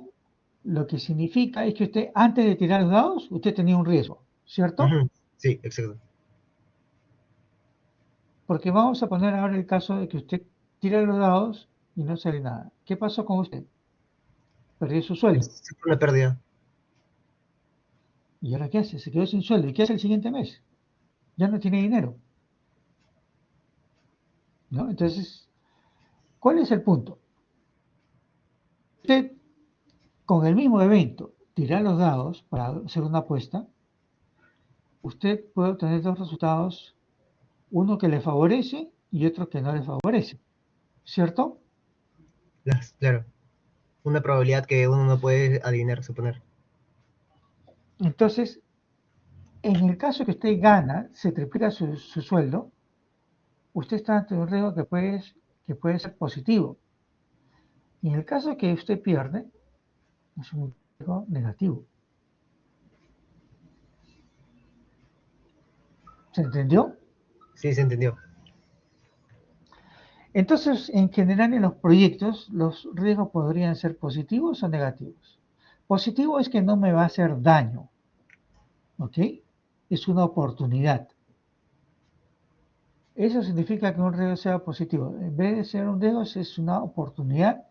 es que usted, antes de tirar los dados, usted tenía un riesgo, ¿cierto? Ujú, sí, exacto. Porque vamos a poner ahora el caso de que usted tira los dados y no sale nada. ¿Qué pasó con usted? Perdió su sueldo. Es una pérdida. ¿Y ahora qué hace? Se quedó sin sueldo. ¿Y qué hace el siguiente mes? Ya no tiene dinero, ¿no? Entonces, ¿cuál es el punto? Usted, con el mismo evento, tirar los dados para hacer una apuesta, usted puede obtener dos resultados, uno que le favorece y otro que no le favorece, ¿cierto? Claro, una probabilidad que uno no puede adivinar, suponer. Entonces, en el caso que usted gana, se triplica su sueldo, usted está ante un riesgo que puede ser positivo. Y en el caso que usted pierde, es un riesgo negativo. ¿Se entendió? Sí, se entendió. Entonces, en general en los proyectos, los riesgos podrían ser positivos o negativos. Positivo es que no me va a hacer daño, ¿ok? Es una oportunidad. Eso significa que un riesgo sea positivo. En vez de ser un riesgo, es una oportunidad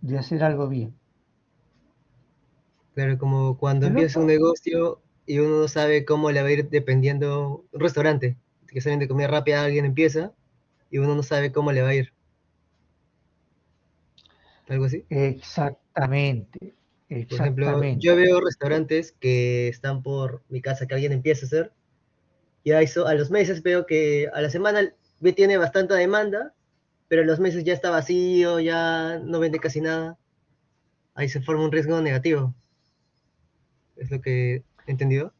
de hacer algo bien. Claro, como cuando El empieza un otro, negocio y uno no sabe cómo le va a ir dependiendo un restaurante, que salen de comida rápida, alguien empieza y uno no sabe cómo le va a ir. algo así. Exactamente, Por ejemplo, yo exactamente. veo restaurantes que están por mi casa que alguien empieza a hacer, ya eso, a los meses veo que a la semana tiene bastante demanda, pero a los meses ya está vacío, ya no vende casi nada. Ahí se forma un riesgo negativo, es lo que he entendido.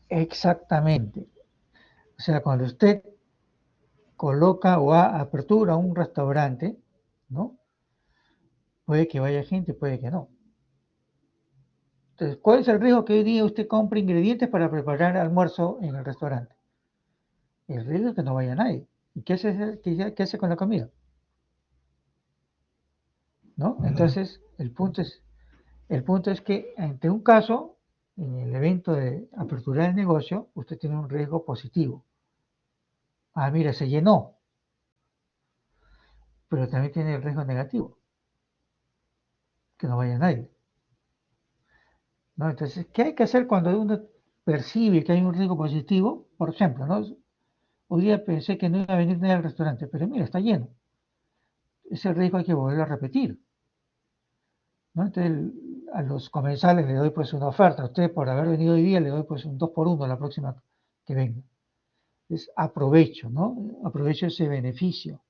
Exactamente. O sea, cuando usted coloca o apertura un restaurante, ¿no? Puede que vaya gente, puede que no. Entonces, ¿cuál es el riesgo que hoy día usted compre ingredientes para preparar almuerzo en el restaurante? El riesgo es que no vaya nadie. ¿Y qué hace con la comida? ¿No? Entonces, el punto es que ante un caso, en el evento de apertura del negocio, usted tiene un riesgo positivo. Ah, mira, se llenó, pero también tiene el riesgo negativo, que no vaya nadie. ¿No? Entonces, ¿qué hay que hacer cuando uno percibe que hay un riesgo positivo? Por ejemplo, ¿no? Hoy día pensé que no iba a venir nadie al restaurante, pero mira, está lleno. Ese riesgo hay que volverlo a repetir, ¿no? Entonces, a los comensales le doy pues una oferta. A usted por haber venido hoy día le doy pues un 2 por 1 la próxima que venga. Es aprovecho, ¿no? Aprovecho ese beneficio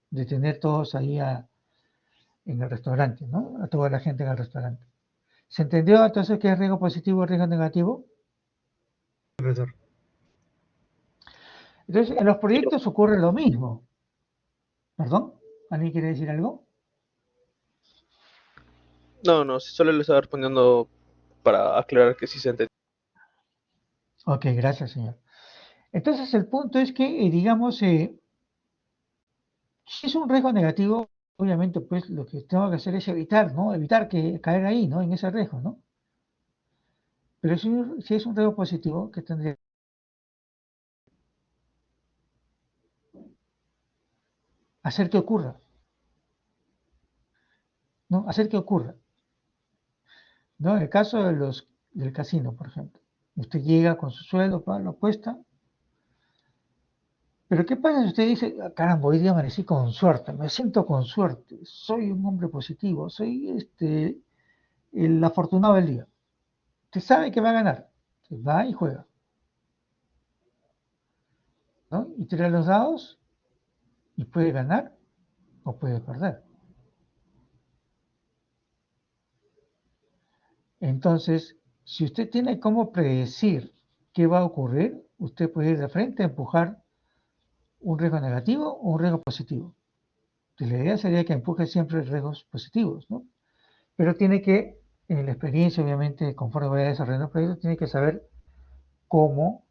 de tener todos ahí en el restaurante, ¿no? A toda la gente en el restaurante. ¿Se entendió entonces qué es riesgo positivo y riesgo negativo? Profesor. Entonces, en los Sí, profe. proyectos ocurre lo mismo. ¿Perdón? ¿Alguien quiere decir algo? No, no, solo le estaba respondiendo para aclarar que sí se entendió. Ok, gracias, señor. Entonces, el punto es que, digamos, si es un riesgo negativo, obviamente, pues lo que tengo que hacer es evitar, ¿no? Evitar que caer ahí, ¿no? En ese riesgo, ¿no? Pero si es un riesgo positivo, ¿qué tendría? Hacer que ocurra, ¿no? Hacer que ocurra, ¿no? En el caso del casino, por ejemplo. Usted llega con su sueldo, lo apuesta. Pero ¿qué pasa si usted dice, "Ah, caramba, hoy día amanecí con suerte, me siento con suerte, soy un hombre positivo, soy el afortunado del día"? Usted sabe que va a ganar. Usted va y juega, ¿no? Y tira los dados y puede ganar o puede perder. Entonces, si usted tiene cómo predecir qué va a ocurrir, usted puede ir de frente a empujar un riesgo negativo o un riesgo positivo. Entonces, la idea sería que empuje siempre riesgos positivos, ¿no? Pero tiene que, en la experiencia, obviamente, conforme vaya desarrollando el proyecto, tiene que saber cómo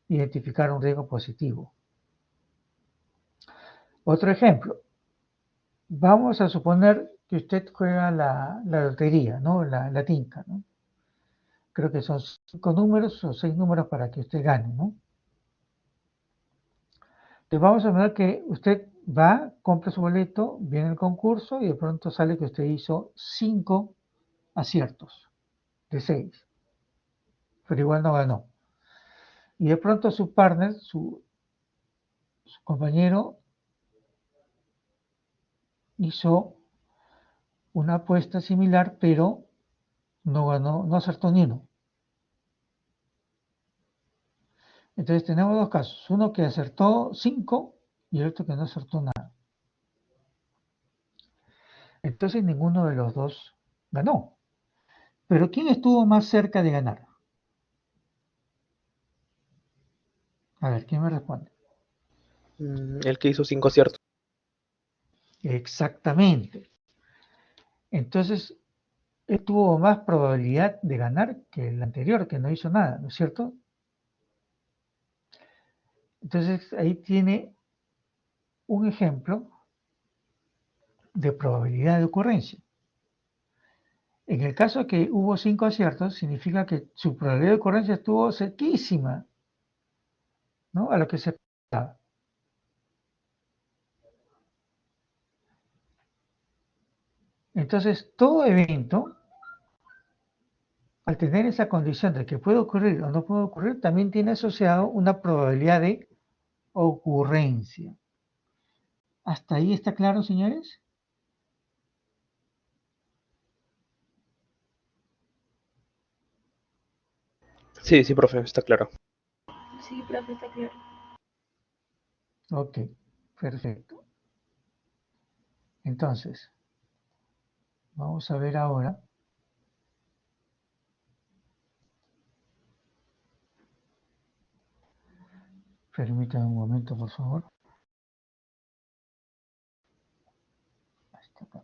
identificar un riesgo positivo. Otro ejemplo, vamos a suponer que usted juega la lotería, ¿no? La tinca, ¿no? Creo que son 5 números o 6 números para que usted gane, ¿no? Entonces vamos a ver que usted va, compra su boleto, viene el concurso y de pronto sale que usted hizo 5 aciertos de 6, pero igual no ganó. Y de pronto su partner, su compañero, hizo una apuesta similar, pero no ganó, no acertó ni uno. Entonces tenemos dos casos, uno que acertó 5 y el otro que no acertó nada. Entonces ninguno de los dos ganó. Pero ¿quién estuvo más cerca de ganar? A ver, ¿quién me responde? El que hizo 5 aciertos. Exactamente. Entonces, él tuvo más probabilidad de ganar que el anterior, que no hizo nada, ¿no es cierto? Entonces, ahí tiene un ejemplo de probabilidad de ocurrencia. En el caso que hubo 5 aciertos, significa que su probabilidad de ocurrencia estuvo cerquísima, ¿no? A lo que se esperaba. Entonces, todo evento, al tener esa condición de que puede ocurrir o no puede ocurrir, también tiene asociado una probabilidad de ocurrencia. ¿Hasta ahí está claro, señores? Sí, sí, profe, está claro. Sí, profe, está claro. Ok, perfecto. Entonces, vamos a ver ahora. Permítanme un momento, por favor. Hasta acá.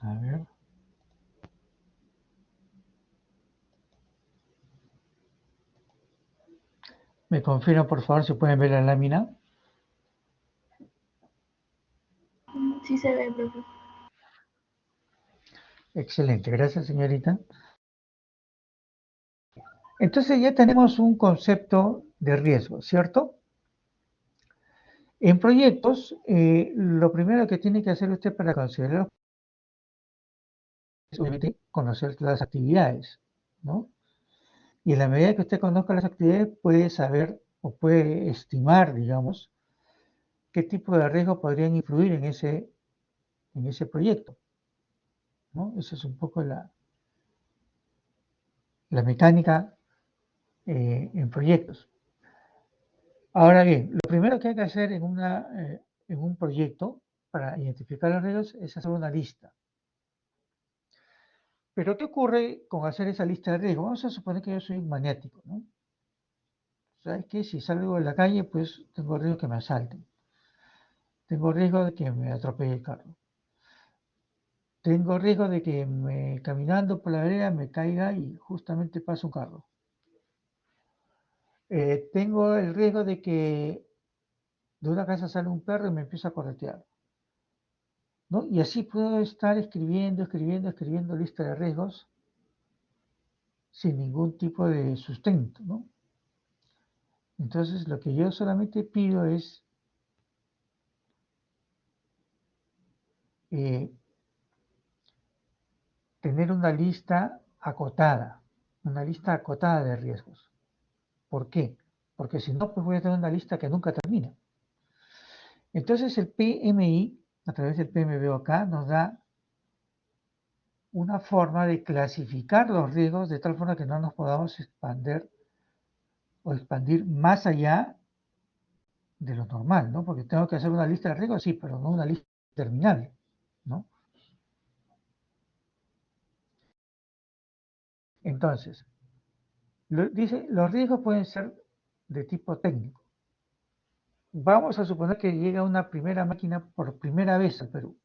A ver. Me confirman, por favor, si pueden ver la lámina. Sí se ve, profe. Excelente, gracias, señorita. Entonces ya tenemos un concepto de riesgo, ¿cierto? En proyectos, lo primero que tiene que hacer usted para considerarlo es obviamente conocer las actividades, ¿no? Y en la medida que usted conozca las actividades, puede saber o puede estimar, digamos, qué tipo de riesgos podrían influir en ese proyecto, ¿no? Esa es un poco la mecánica en proyectos. Ahora bien, lo primero que hay que hacer en un proyecto para identificar los riesgos es hacer una lista. Pero ¿qué ocurre con hacer esa lista de riesgos? Vamos a suponer que yo soy un maniático, ¿no? ¿Sabes qué? Si salgo de la calle, pues tengo riesgo que me asalten. Tengo riesgo de que me atropelle el carro. Tengo riesgo de que caminando por la vereda me caiga y justamente pase un carro. Tengo el riesgo de que de una casa sale un perro y me empieza a corretear, ¿no? Y así puedo estar escribiendo lista de riesgos sin ningún tipo de sustento, ¿no? Entonces, lo que yo solamente pido es eh, tener una lista acotada de riesgos. ¿Por qué? Porque si no, pues voy a tener una lista que nunca termina. Entonces, el PMI, a través del PMBOK, nos da una forma de clasificar los riesgos de tal forma que no nos podamos expandir más allá de lo normal, ¿no? Porque tengo que hacer una lista de riesgos, sí, pero no una lista terminable, ¿no? Entonces, dice, los riesgos pueden ser de tipo técnico. Vamos a suponer que llega una primera máquina por primera vez al Perú.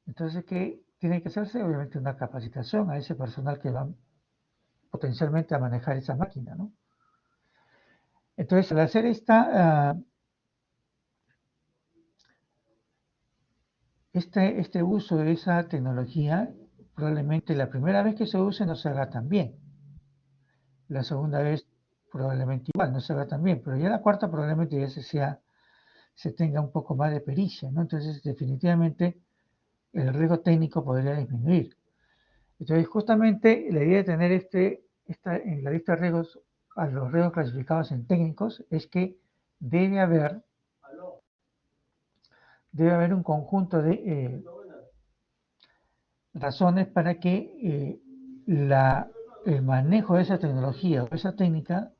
Entonces, ¿qué tiene que hacerse? Obviamente una capacitación a ese personal que va potencialmente a manejar esa máquina, ¿no? Entonces, al hacer este uso de esa tecnología, probablemente la primera vez que se use no se haga tan bien. La segunda vez probablemente igual, no se haga tan bien, pero ya la cuarta probablemente ya se tenga un poco más de pericia, ¿no? Entonces, definitivamente, el riesgo técnico podría disminuir. Entonces, justamente la idea de tener en la lista de riesgos, a los riesgos clasificados en técnicos, es que debe haber, un conjunto de razones para que el manejo de esa tecnología o esa técnica,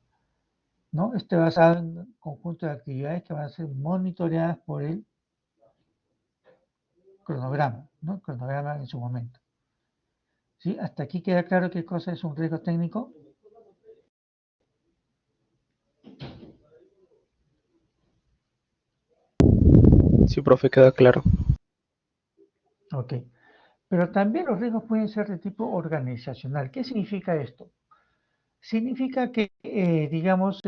¿no?, esté basado en un conjunto de actividades que van a ser monitoreadas por el cronograma, ¿no? El cronograma en su momento. ¿Sí? ¿Hasta aquí queda claro qué cosa es un riesgo técnico? Sí, profe, queda claro. Ok. Pero también los riesgos pueden ser de tipo organizacional. ¿Qué significa esto? Significa que, digamos,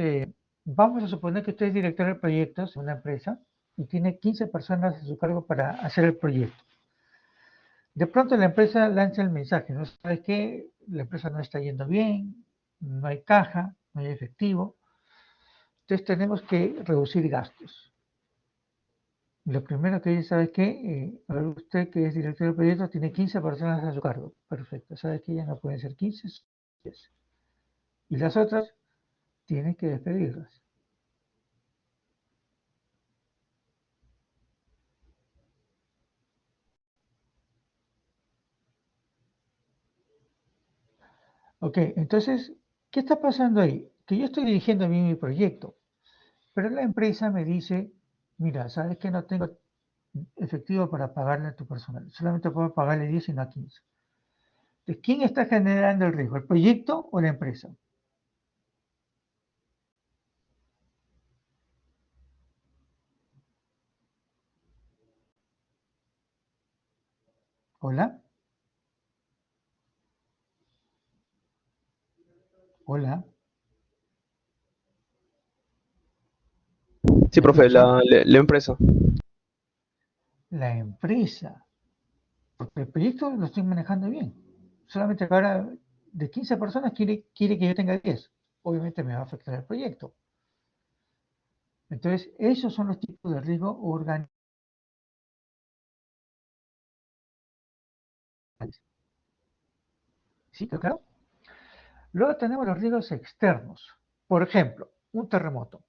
vamos a suponer que usted es director de proyectos en una empresa y tiene 15 personas a su cargo para hacer el proyecto. De pronto la empresa lanza el mensaje, ¿no? ¿Sabes qué? La empresa no está yendo bien, no hay caja, no hay efectivo, entonces tenemos que reducir gastos. Lo primero que dice, ¿sabe qué? A ver, usted que es director del proyecto tiene 15 personas a su cargo. Perfecto, ¿sabe que ya no pueden ser 15? 10. Y las otras tiene que despedirlas. Ok, entonces, ¿qué está pasando ahí? Que yo estoy dirigiendo bien mi proyecto, pero la empresa me dice, mira, ¿sabes que no tengo efectivo para pagarle a tu personal? Solamente puedo pagarle 10 y no a 15. Entonces, ¿quién está generando el riesgo? ¿El proyecto o la empresa? ¿Hola? ¿Hola? Sí, ¿Me profe, escucha? la empresa. La empresa. Porque el proyecto lo estoy manejando bien. Solamente que ahora de 15 personas quiere que yo tenga 10. Obviamente me va a afectar el proyecto. Entonces, esos son los tipos de riesgo organizacionales. ¿Sí? ¿Claro? Luego tenemos los riesgos externos. Por ejemplo, un terremoto.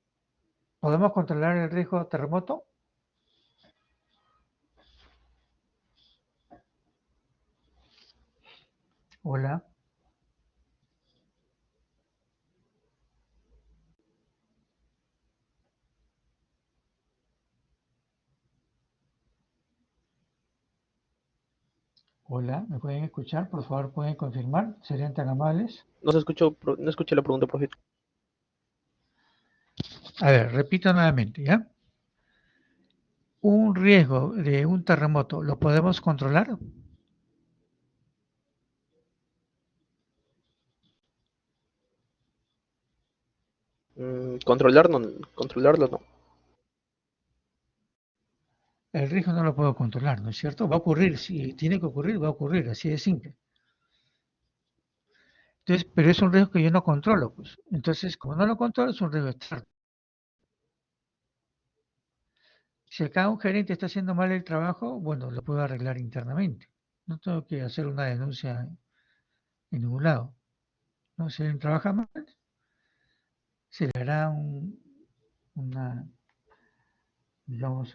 ¿Podemos controlar el riesgo de terremoto? Hola. Hola, ¿me pueden escuchar? Por favor, pueden confirmar. ¿Serían tan amables? No se escuchó, no escuché la pregunta, profe. A ver, repito nuevamente, ¿ya? Un riesgo de un terremoto, ¿lo podemos controlar? Controlarlo no. El riesgo no lo puedo controlar, ¿no es cierto? Va a ocurrir, si tiene que ocurrir, va a ocurrir, así de simple. Entonces, pero es un riesgo que yo no controlo, pues. Entonces, como no lo controlo, es un riesgo externo. Si acá un gerente está haciendo mal el trabajo, bueno, lo puedo arreglar internamente. No tengo que hacer una denuncia en ningún lado. ¿No? Si alguien trabaja mal, se le hará una, digamos,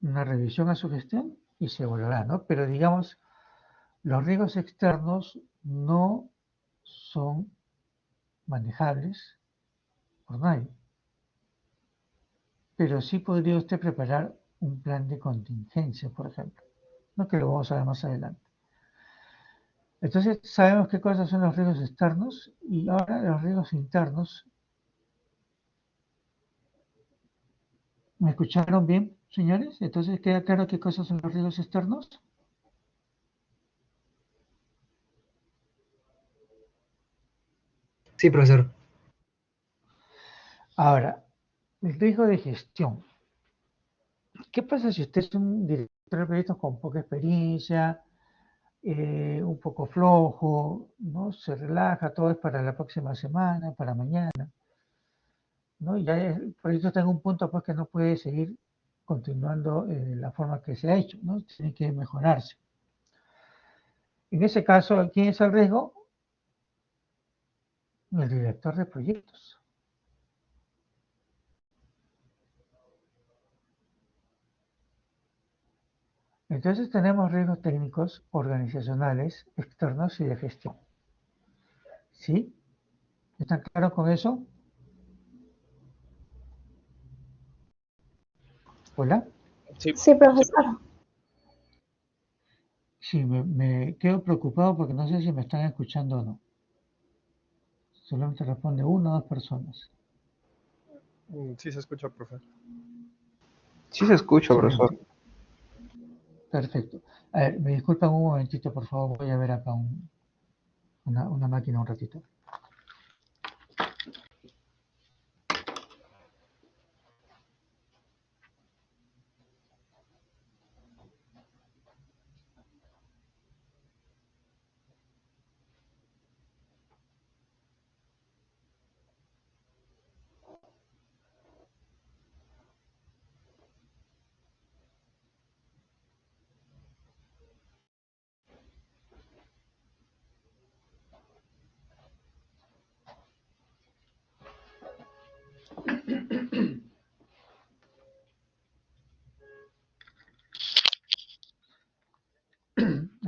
una revisión a su gestión y se evaluará, ¿no? Pero digamos, los riesgos externos no son manejables por nadie, pero sí podría usted preparar un plan de contingencia, por ejemplo, ¿no? Que lo vamos a ver más adelante. Entonces, sabemos qué cosas son los riesgos externos y ahora los riesgos internos. ¿Me escucharon bien, señores? Entonces, ¿queda claro qué cosas son los riesgos externos? Sí, profesor. Ahora, el riesgo de gestión. ¿Qué pasa si usted es un director de proyectos con poca experiencia, un poco flojo, ¿no? Se relaja, todo es para la próxima semana, para mañana, ¿no? Y ya el proyecto está en un punto pues que no puede seguir continuando la forma que se ha hecho, ¿no? Tiene que mejorarse. En ese caso, ¿quién es el riesgo? El director de proyectos. Entonces tenemos riesgos técnicos, organizacionales, externos y de gestión. ¿Sí? ¿Están claros con eso? ¿Hola? Sí, Sí, sí, profesor. Sí, me quedo preocupado porque no sé si me están escuchando o no. Solamente responde una o dos personas. Sí se escucha, profe. Sí se escucha, profesor. Excelente. Perfecto. A ver, me disculpan un momentito, por favor. Voy a ver acá una máquina un ratito.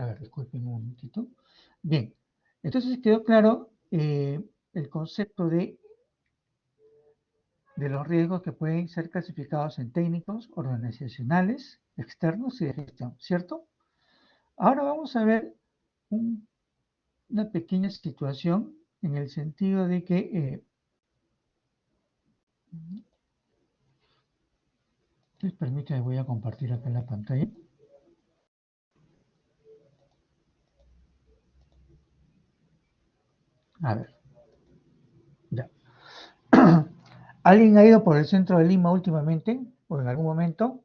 A ver, disculpen un momentito. Bien, entonces quedó claro el concepto de los riesgos que pueden ser clasificados en técnicos, organizacionales, externos y de gestión, ¿cierto? Ahora vamos a ver una pequeña situación en el sentido de que, permítame, voy a compartir acá la pantalla. A ver, ya. ¿Alguien ha ido por el centro de Lima últimamente o en algún momento?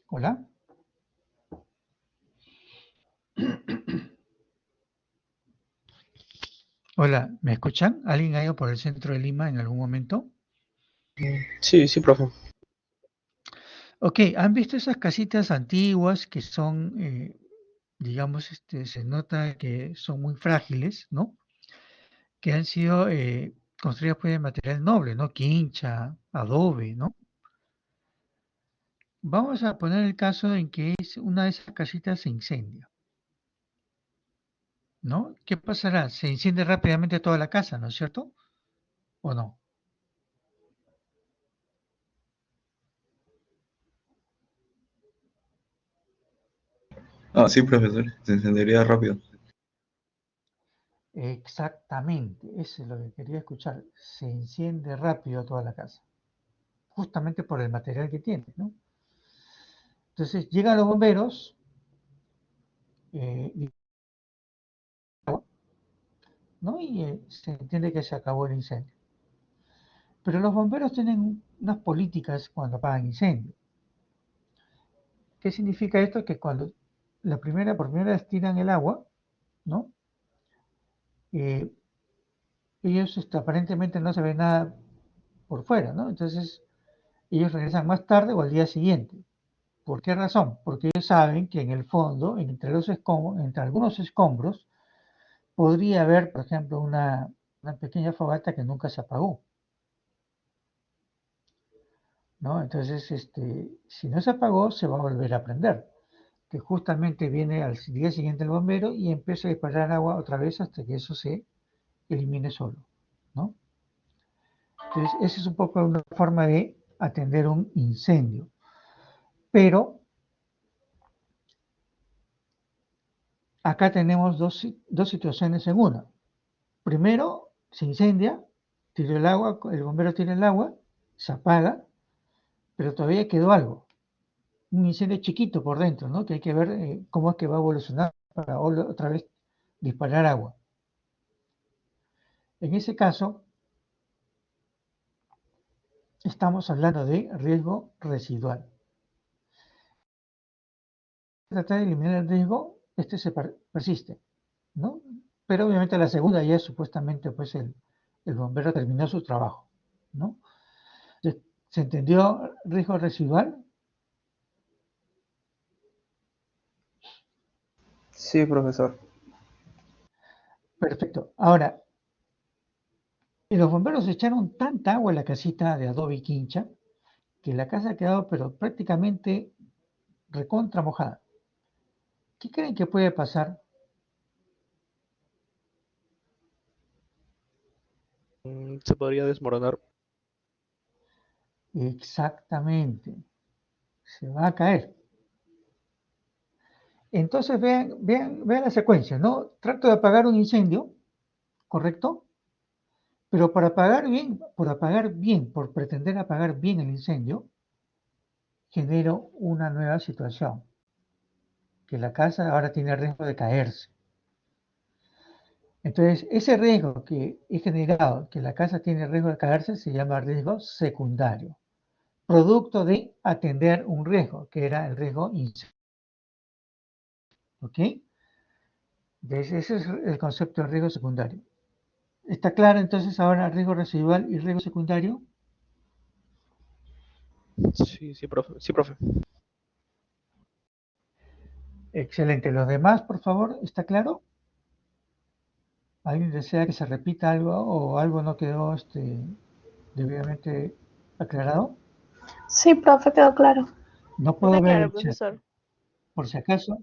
¿Hola? Hola, ¿me escuchan? ¿Alguien ha ido por el centro de Lima en algún momento? Sí, sí, profe. Ok, ¿han visto esas casitas antiguas que son, digamos, se nota que son muy frágiles, ¿no? Que han sido construidas pues de material noble, ¿no? Quincha, adobe, ¿no? Vamos a poner el caso en que una de esas casitas se incendia, ¿no? ¿Qué pasará? Se enciende rápidamente toda la casa, ¿no es cierto? ¿O no? Ah, sí, profesor, se encendería rápido. Exactamente, eso es lo que quería escuchar. Se enciende rápido toda la casa, justamente por el material que tiene, ¿no? Entonces llegan los bomberos, ¿no? Y se entiende que se acabó el incendio. Pero los bomberos tienen unas políticas cuando apagan incendio. ¿Qué significa esto? Que cuando por primera vez tiran el agua, ¿no? Ellos aparentemente no se ve nada por fuera, ¿no? Entonces ellos regresan más tarde o al día siguiente. ¿Por qué razón? Porque ellos saben que en el fondo, entre algunos escombros, podría haber, por ejemplo, una pequeña fogata que nunca se apagó, ¿no? Entonces, si no se apagó, se va a volver a prender, que justamente viene al día siguiente el bombero y empieza a disparar agua otra vez hasta que eso se elimine solo, ¿no? Entonces, esa es un poco una forma de atender un incendio. Pero acá tenemos dos situaciones en una. Primero, se incendia, tira el agua, el bombero tira el agua, se apaga, pero todavía quedó algo. Un incendio chiquito por dentro, ¿no? Que hay que ver cómo es que va a evolucionar para otra vez disparar agua. En ese caso, estamos hablando de riesgo residual. Para tratar de eliminar el riesgo, se persiste, ¿no? Pero obviamente la segunda ya supuestamente pues el bombero terminó su trabajo, ¿no? ¿Se entendió riesgo residual? Sí, profesor. Perfecto. Ahora, los bomberos echaron tanta agua en la casita de adobe y quincha que la casa ha quedado pero prácticamente recontra mojada. ¿Qué creen que puede pasar? Se podría desmoronar. Exactamente. Se va a caer. Entonces vean la secuencia, ¿no? Trato de apagar un incendio, ¿correcto? Pero apagar bien, por pretender apagar bien el incendio, genero una nueva situación, que la casa ahora tiene riesgo de caerse. Entonces, ese riesgo que he generado, que la casa tiene riesgo de caerse, se llama riesgo secundario, producto de atender un riesgo, que era el riesgo incendio. ¿Ok? Entonces, ese es el concepto de riesgo secundario. ¿Está claro entonces ahora riesgo residual y riesgo secundario? Sí, sí, profe. Sí, profe. Excelente. ¿Los demás, por favor? ¿Está claro? ¿Alguien desea que se repita algo o algo no quedó debidamente aclarado? Sí, profe, quedó claro. No puedo Está ver claro, el chat. profesor. Por si acaso,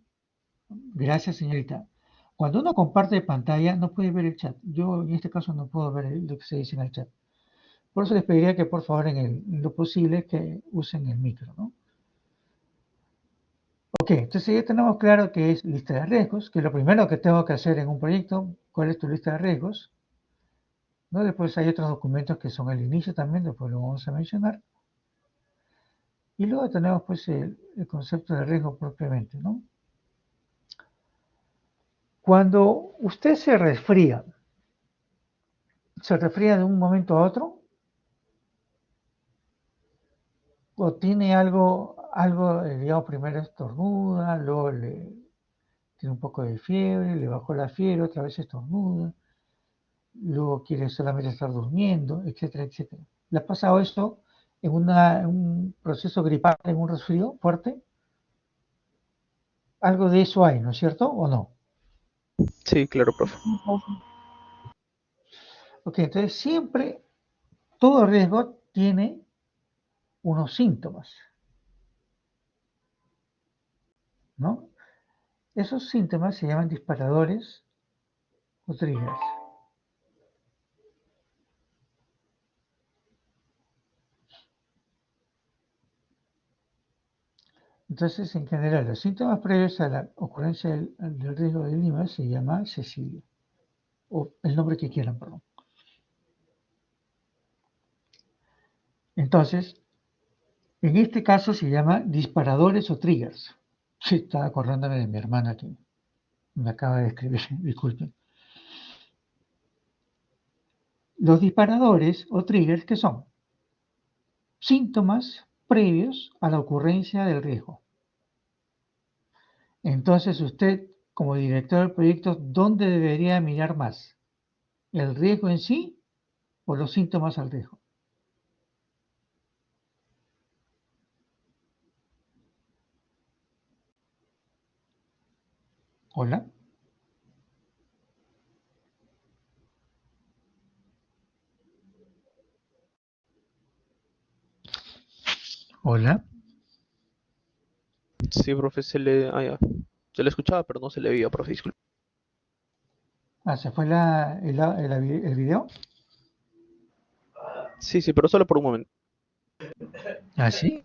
gracias, señorita. Cuando uno comparte pantalla, no puede ver el chat. Yo en este caso no puedo ver lo que se dice en el chat. Por eso les pediría que por favor en lo posible que usen el micro, ¿no? Ok, entonces ya tenemos claro que es lista de riesgos, que es lo primero que tengo que hacer en un proyecto, cuál es tu lista de riesgos, ¿no? Después hay otros documentos que son el inicio también, después lo vamos a mencionar. Y luego tenemos pues el concepto de riesgo propiamente, ¿no? Cuando usted se resfría de un momento a otro, o tiene algo digamos, primero estornuda, luego tiene un poco de fiebre, le bajó la fiebre, otra vez estornuda, luego quiere solamente estar durmiendo, etcétera, etcétera. ¿Le ha pasado eso en un proceso gripal, en un resfrío fuerte? Algo de eso hay, ¿no es cierto? ¿O no? Sí, claro, profe. Ok, entonces siempre, todo riesgo tiene unos síntomas, ¿no? Esos síntomas se llaman disparadores o triggers. Entonces, en general, los síntomas previos a la ocurrencia del riesgo de Lima se llama Cecilia, o el nombre que quieran, perdón. Entonces, en este caso se llama disparadores o triggers. Sí, estaba acordándome de mi hermana que me acaba de escribir, disculpen. Los disparadores o triggers, ¿qué son? Síntomas previos a la ocurrencia del riesgo. Entonces, usted, como director del proyecto, ¿dónde debería mirar más? ¿El riesgo en sí o los síntomas al riesgo? Hola. Hola. Sí, profe, se le escuchaba, pero no se le veía, profe, disculpe. Ah, ¿se fue el video? Sí, sí, pero solo por un momento. ¿Ah, sí?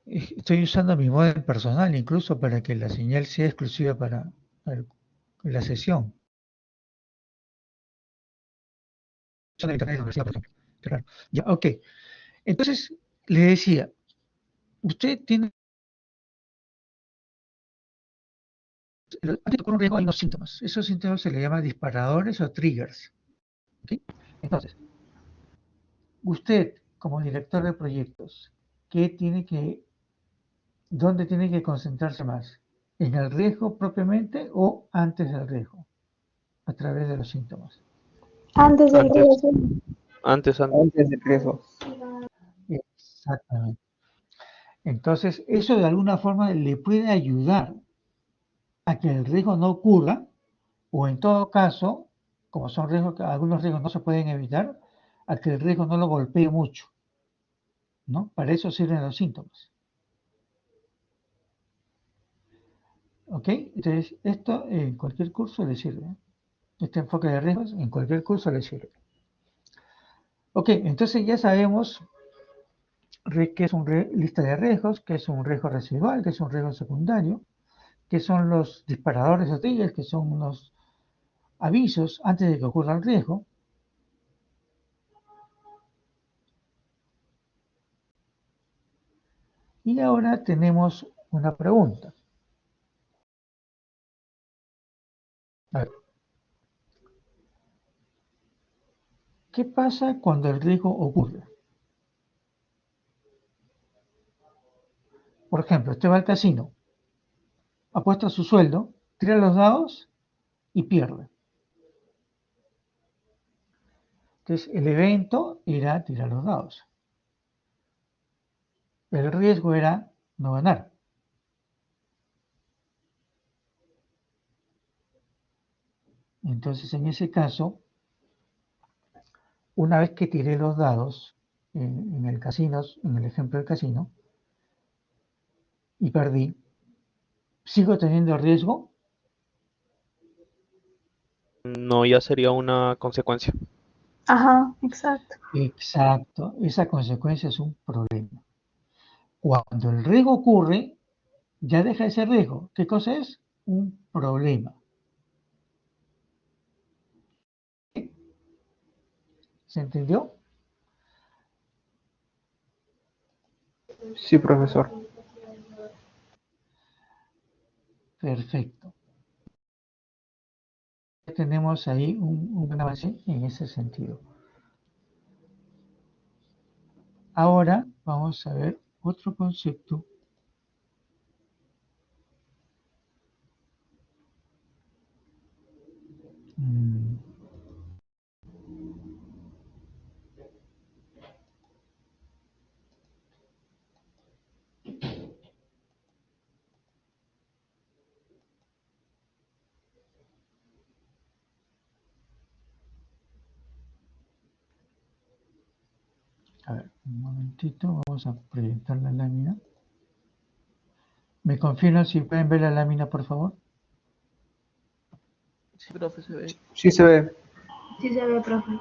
Estoy usando mi modem personal incluso para que la señal sea exclusiva para la sesión. Son de internet de la universidad, por ejemplo. Claro. Ya, ok. Entonces, le decía, usted tiene, antes de ocurrir un riesgo hay unos síntomas. Esos síntomas se le llaman disparadores o triggers. ¿Ok? Entonces, usted, como director de proyectos, ¿dónde tiene que concentrarse más? ¿En el riesgo propiamente o antes del riesgo? A través de los síntomas. Antes del Antes, riesgo. antes. Antes del riesgo. Exactamente. Entonces, eso de alguna forma le puede ayudar a que el riesgo no ocurra, o en todo caso, como son riesgos, algunos riesgos no se pueden evitar, a que el riesgo no lo golpee mucho, ¿no? Para eso sirven los síntomas. ¿Ok? Entonces, esto en cualquier curso le sirve. Este enfoque de riesgos en cualquier curso le sirve. Ok, entonces ya sabemos qué es lista de riesgos, qué es un riesgo residual, qué es un riesgo secundario, qué son los disparadores o triggers, que son unos avisos antes de que ocurra el riesgo. Y ahora tenemos una pregunta. A ver, ¿qué pasa cuando el riesgo ocurre? Por ejemplo, usted va al casino, apuesta su sueldo, tira los dados y pierde. Entonces, el evento era tirar los dados. El riesgo era no ganar. Entonces, en ese caso, una vez que tiré los dados en el casino, en el ejemplo del casino, y perdí, ¿sigo teniendo riesgo? No, ya sería una consecuencia. Ajá, exacto. Exacto, esa consecuencia es un problema. Cuando el riesgo ocurre, ya deja de ser riesgo. ¿Qué cosa es? Un problema. ¿Se entendió? Sí, profesor. Perfecto. Tenemos ahí un buen avance en ese sentido. Ahora vamos a ver otro concepto. Mm, A ver, un momentito, vamos a proyectar la lámina. ¿Me confirman si pueden ver la lámina, por favor? Sí, profe, se ve. Sí se ve, profe.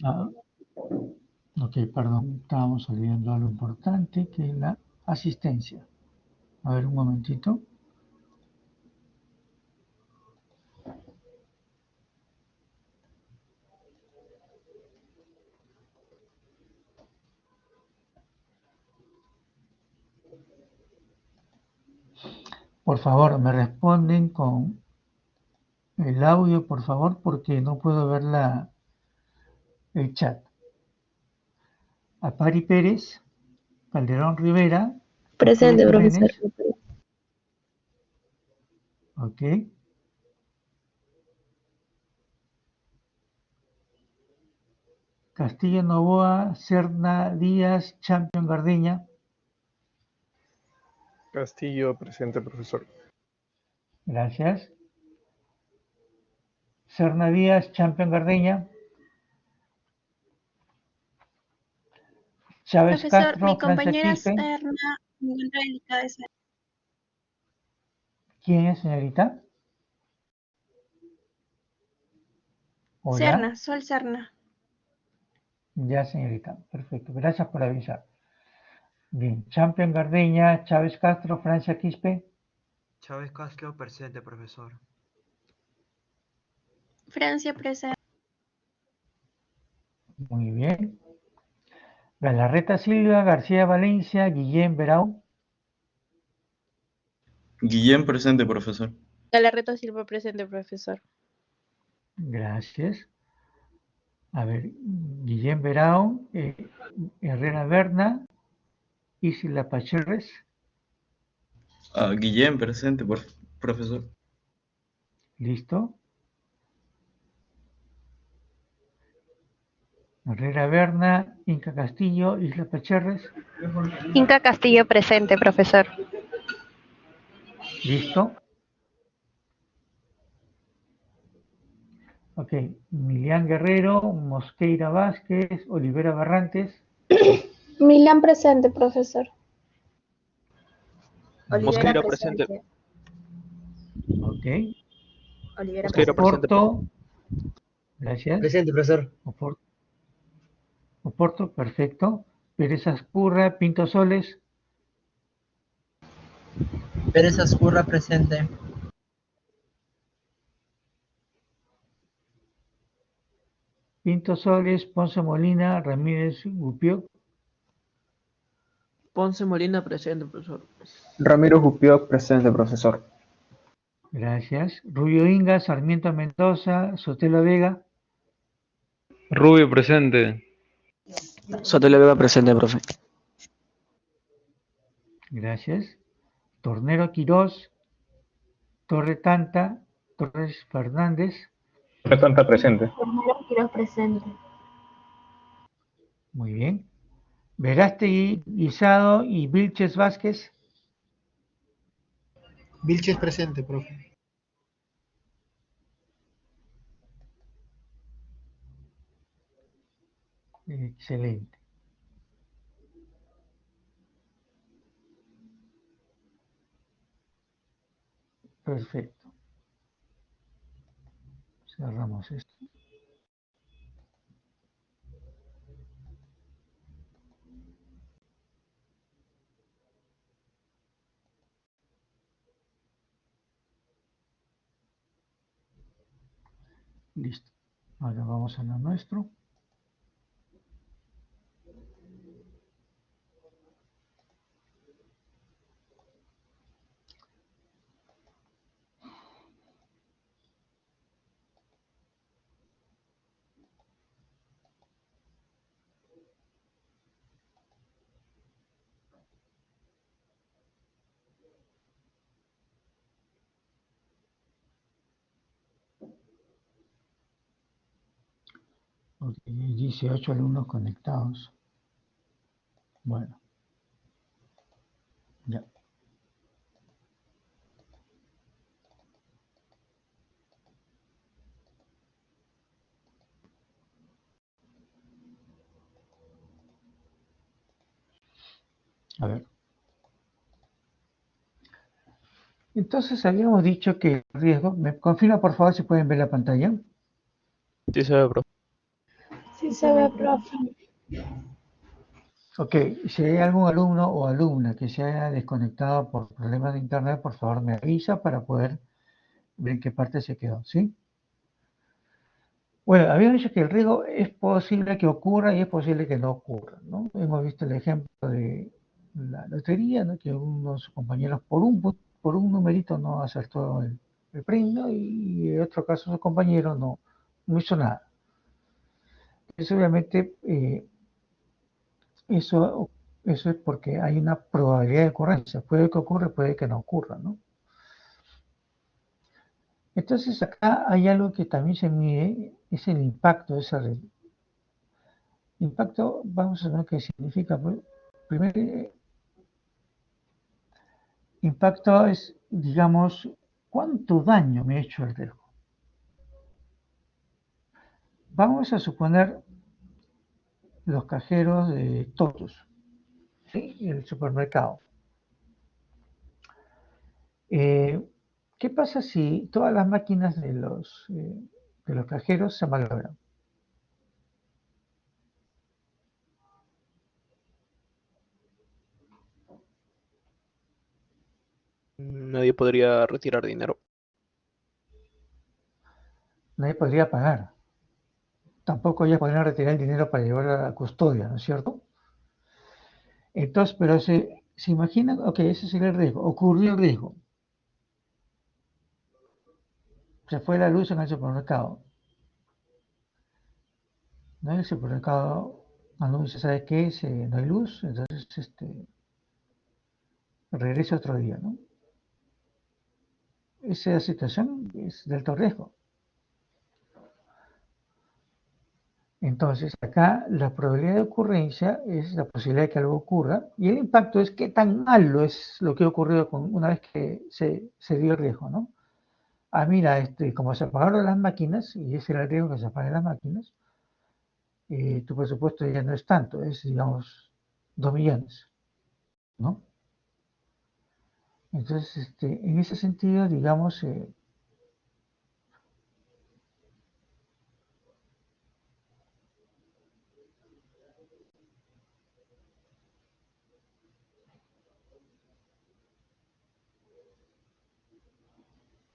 Ah, ok, perdón, estábamos olvidando algo importante, que es la asistencia. A ver, un momentito. Por favor, me responden con el audio, por favor, porque no puedo ver el chat. Apari Pérez, Calderón Rivera, Presente, Pérez profesor. Jiménez, ok. Castillo Novoa, Serna Díaz, Champion Gardeña. Castillo, presente, profesor. Gracias. Serna Díaz, Champion Gardeña. Chávez Profesor, Castro, mi Francia compañera Quispe. Serna me encuentra delicada de salud. ¿Quién es, señorita? Hola. Sol Serna. Ya, señorita. Perfecto. Gracias por avisar. Bien. Champion Gardeña, Chávez Castro, Francia Quispe. Chávez Castro, presente, profesor. Francia presente. Muy bien. Galarreta Silva, García Valencia, Guillén Berau. Guillén, presente, profesor. Galarreta Silva presente, profesor. Gracias. A ver, Guillén Berau, Herrera Berna, Isla Pacherres. Guillén, presente, profesor. Listo. Herrera Berna, Inca Castillo, Isla Pacherres. Inca Castillo presente, profesor. Listo. Ok. Milián Guerrero, Mosqueira Vázquez, Olivera Barrantes. Milán presente, profesor. Mosqueira presente. Ok. Mosqueira presente. Oporto. Gracias. Presente, profesor. Oporto, perfecto. Pérez Azcurra, Pinto Soles. Pérez Azcurra, presente. Pinto Soles, Ponce Molina, Ramírez Gupio. Ponce Molina, presente, profesor. Ramiro Jupioc, presente, profesor. Gracias. Rubio Inga, Sarmiento Mendoza, Sotelo Vega. Rubio presente. Sotelo Vega, presente, profe. Gracias. Tornero Quirós, Torre Tanta, Torres Fernández. Presente, presente. Tornero presente. Muy bien. Verástegui Guisado y Vilches Vázquez. Vilches presente, profe. Excelente. Perfecto. Cerramos esto. Listo. Ahora vamos a lo nuestro. Ok, 18 alumnos conectados. Bueno, ya. A ver. Entonces habíamos dicho que el riesgo, ¿me confirma por favor si pueden ver la pantalla? Sí se ve, profe. Sí se ve, profe. Ok, si hay algún alumno o alumna que se haya desconectado por problemas de internet, por favor me avisa para poder ver en qué parte se quedó, ¿sí? Bueno, habíamos dicho que el riesgo es posible que ocurra y es posible que no ocurra, ¿no? Hemos visto el ejemplo de la lotería, ¿no? Que unos compañeros por un numerito no acertó el premio y en otro caso su compañero no hizo nada. Eso obviamente, eso es porque hay una probabilidad de ocurrencia. Puede que ocurra, puede que no ocurra, ¿no? Entonces acá hay algo que también se mide, es el impacto de esa red. Impacto, vamos a ver qué significa. Primero, impacto es, digamos, cuánto daño me ha hecho el riesgo. Vamos a suponer los cajeros de Totus, ¿sí? El supermercado. ¿Qué pasa si todas las máquinas de los cajeros se malogran? Nadie podría retirar dinero. Nadie podría pagar. Tampoco ya podrían retirar el dinero para llevar a la custodia, ¿no es cierto? Entonces, pero se imaginan, ok, ese sería el riesgo. Ocurrió el riesgo. Se fue la luz en el supermercado. ¿No? El supermercado anuncia, ¿sabes qué? No hay luz, entonces regresa otro día, ¿no? Esa situación es de alto riesgo. Entonces, acá la probabilidad de ocurrencia es la posibilidad de que algo ocurra y el impacto es qué tan malo es lo que ha ocurrido una vez que se dio el riesgo, ¿no? Ah, mira, como se apagaron las máquinas, y ese era el riesgo que se apaguen las máquinas, tu presupuesto ya no es tanto, es, digamos, 2 millones, ¿no? Entonces, en ese sentido, digamos,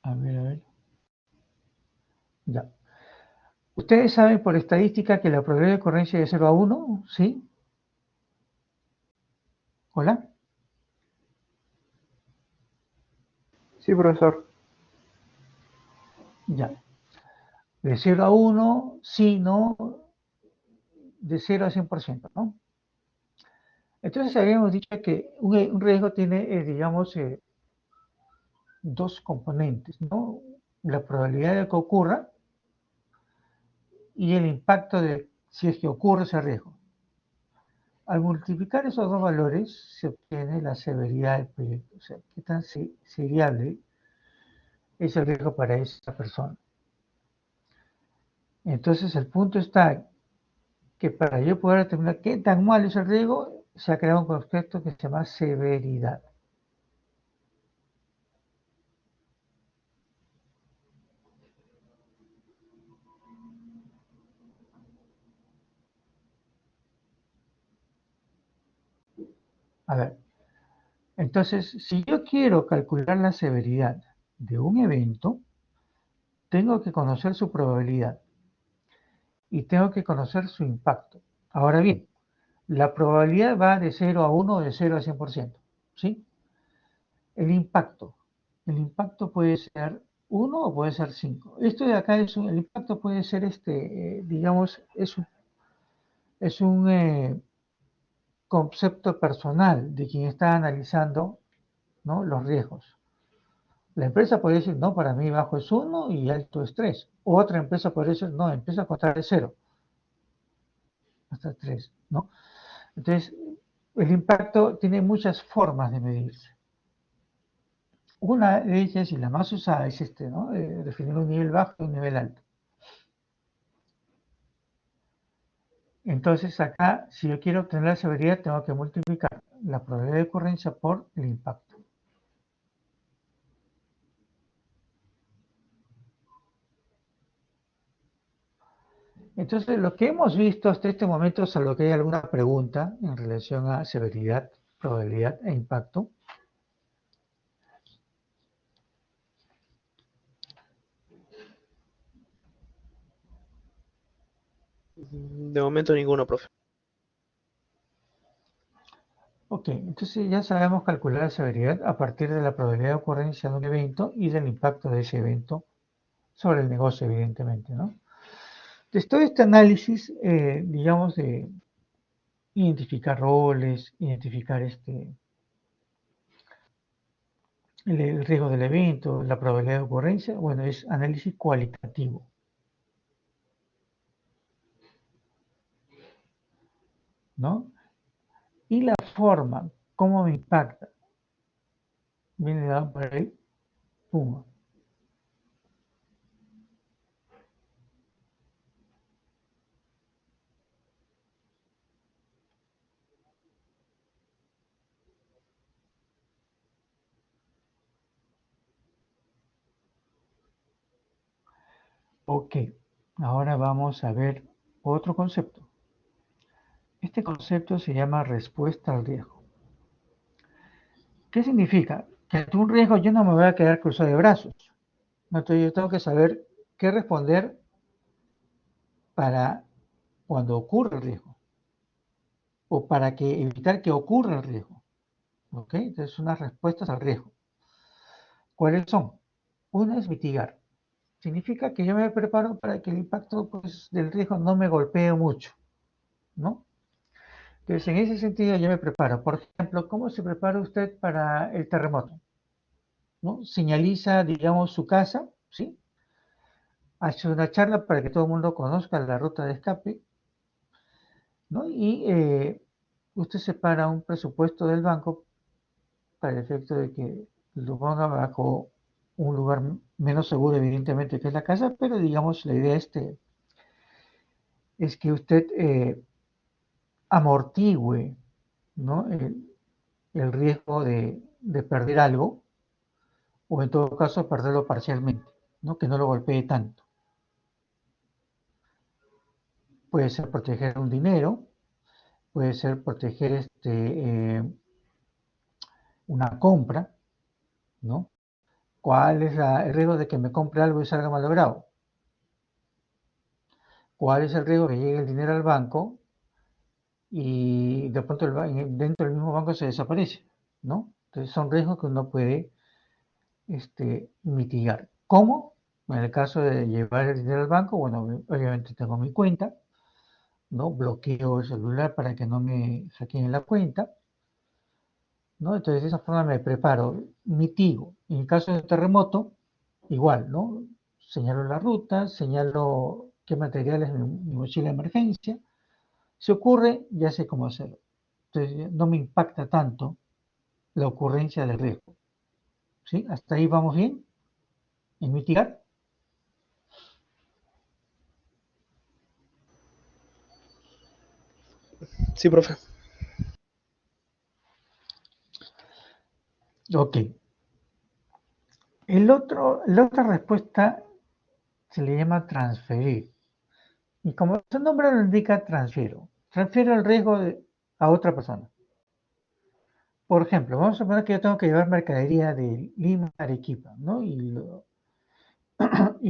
a ver, ya. Ustedes saben por estadística que la probabilidad de ocurrencia es de 0 a 1, ¿sí? ¿Hola? Sí, profesor. Ya. De 0 a 1, sí, no, de 0 a 100%, ¿no? Entonces habíamos dicho que un riesgo tiene, digamos, dos componentes, ¿no? La probabilidad de que ocurra y el impacto de si es que ocurre ese riesgo. Al multiplicar esos dos valores se obtiene la severidad del proyecto, o sea, qué tan seriable es el riesgo para esa persona. Entonces el punto está que para yo poder determinar qué tan malo es el riesgo, se ha creado un concepto que se llama severidad. A ver, entonces, si yo quiero calcular la severidad de un evento, tengo que conocer su probabilidad y tengo que conocer su impacto. Ahora bien, la probabilidad va de 0 a 1 o de 0 a 100%, ¿sí? El impacto puede ser 1 o puede ser 5. Esto de acá el impacto puede ser digamos, es un concepto personal de quien está analizando, ¿no?, los riesgos. La empresa puede decir, no, para mí bajo es 1 y alto es 3. Otra empresa puede decir, no, empieza a contar de 0 hasta 3, ¿no? Entonces, el impacto tiene muchas formas de medirse. Una de ellas y la más usada es ¿no? Definir un nivel bajo y un nivel alto. Entonces acá, si yo quiero obtener la severidad, tengo que multiplicar la probabilidad de ocurrencia por el impacto. Entonces, lo que hemos visto hasta este momento, salvo que hay alguna pregunta en relación a severidad, probabilidad e impacto. De momento ninguno, profe. Ok, entonces ya sabemos calcular la severidad a partir de la probabilidad de ocurrencia de un evento y del impacto de ese evento sobre el negocio, evidentemente, ¿no? Entonces, todo este análisis, digamos, de identificar roles, identificar el riesgo del evento, la probabilidad de ocurrencia, bueno, es análisis cualitativo. ¿No? Y la forma, cómo me impacta, viene dado por el PUMA. Ok, ahora vamos a ver otro concepto. Este concepto se llama respuesta al riesgo. ¿Qué significa? Que ante un riesgo yo no me voy a quedar cruzado de brazos. Entonces yo tengo que saber qué responder para cuando ocurre el riesgo o para evitar que ocurra el riesgo. ¿Ok? Entonces unas respuestas al riesgo. ¿Cuáles son? Una es mitigar. Significa que yo me preparo para que el impacto, pues, del riesgo no me golpee mucho, ¿no? Entonces, en ese sentido yo me preparo. Por ejemplo, ¿cómo se prepara usted para el terremoto? ¿No? Señaliza, digamos, su casa, ¿sí? Hace una charla para que todo el mundo conozca la ruta de escape, ¿no? Y usted separa un presupuesto del banco para el efecto de que lo ponga bajo un lugar menos seguro, evidentemente, que es la casa, pero digamos, la idea es que usted amortigüe, ¿no?, el riesgo de perder algo, o en todo caso perderlo parcialmente, ¿no?, que no lo golpee tanto. Puede ser proteger un dinero, puede ser proteger una compra, ¿no? ¿Cuál es el riesgo de que me compre algo y salga malogrado? ¿Cuál es el riesgo de que llegue el dinero al banco y de pronto dentro del mismo banco se desaparece, ¿no? Entonces son riesgos que uno puede mitigar. ¿Cómo? En el caso de llevar el dinero al banco, bueno, obviamente tengo mi cuenta, ¿no? Bloqueo el celular para que no me hackeen la cuenta, ¿no? Entonces de esa forma me preparo, mitigo. En el caso de terremoto, igual, ¿no? Señalo la ruta, señalo qué materiales mi mochila de emergencia. Si ocurre, ya sé cómo hacerlo. Entonces no me impacta tanto la ocurrencia del riesgo. ¿Sí? ¿Hasta ahí vamos bien? ¿En mitigar? Sí, profe. Ok. La otra respuesta se le llama transferir. Y como su nombre lo indica, transfiero. Transfiero el riesgo a otra persona. Por ejemplo, vamos a suponer que yo tengo que llevar mercadería de Lima a Arequipa, ¿no? Y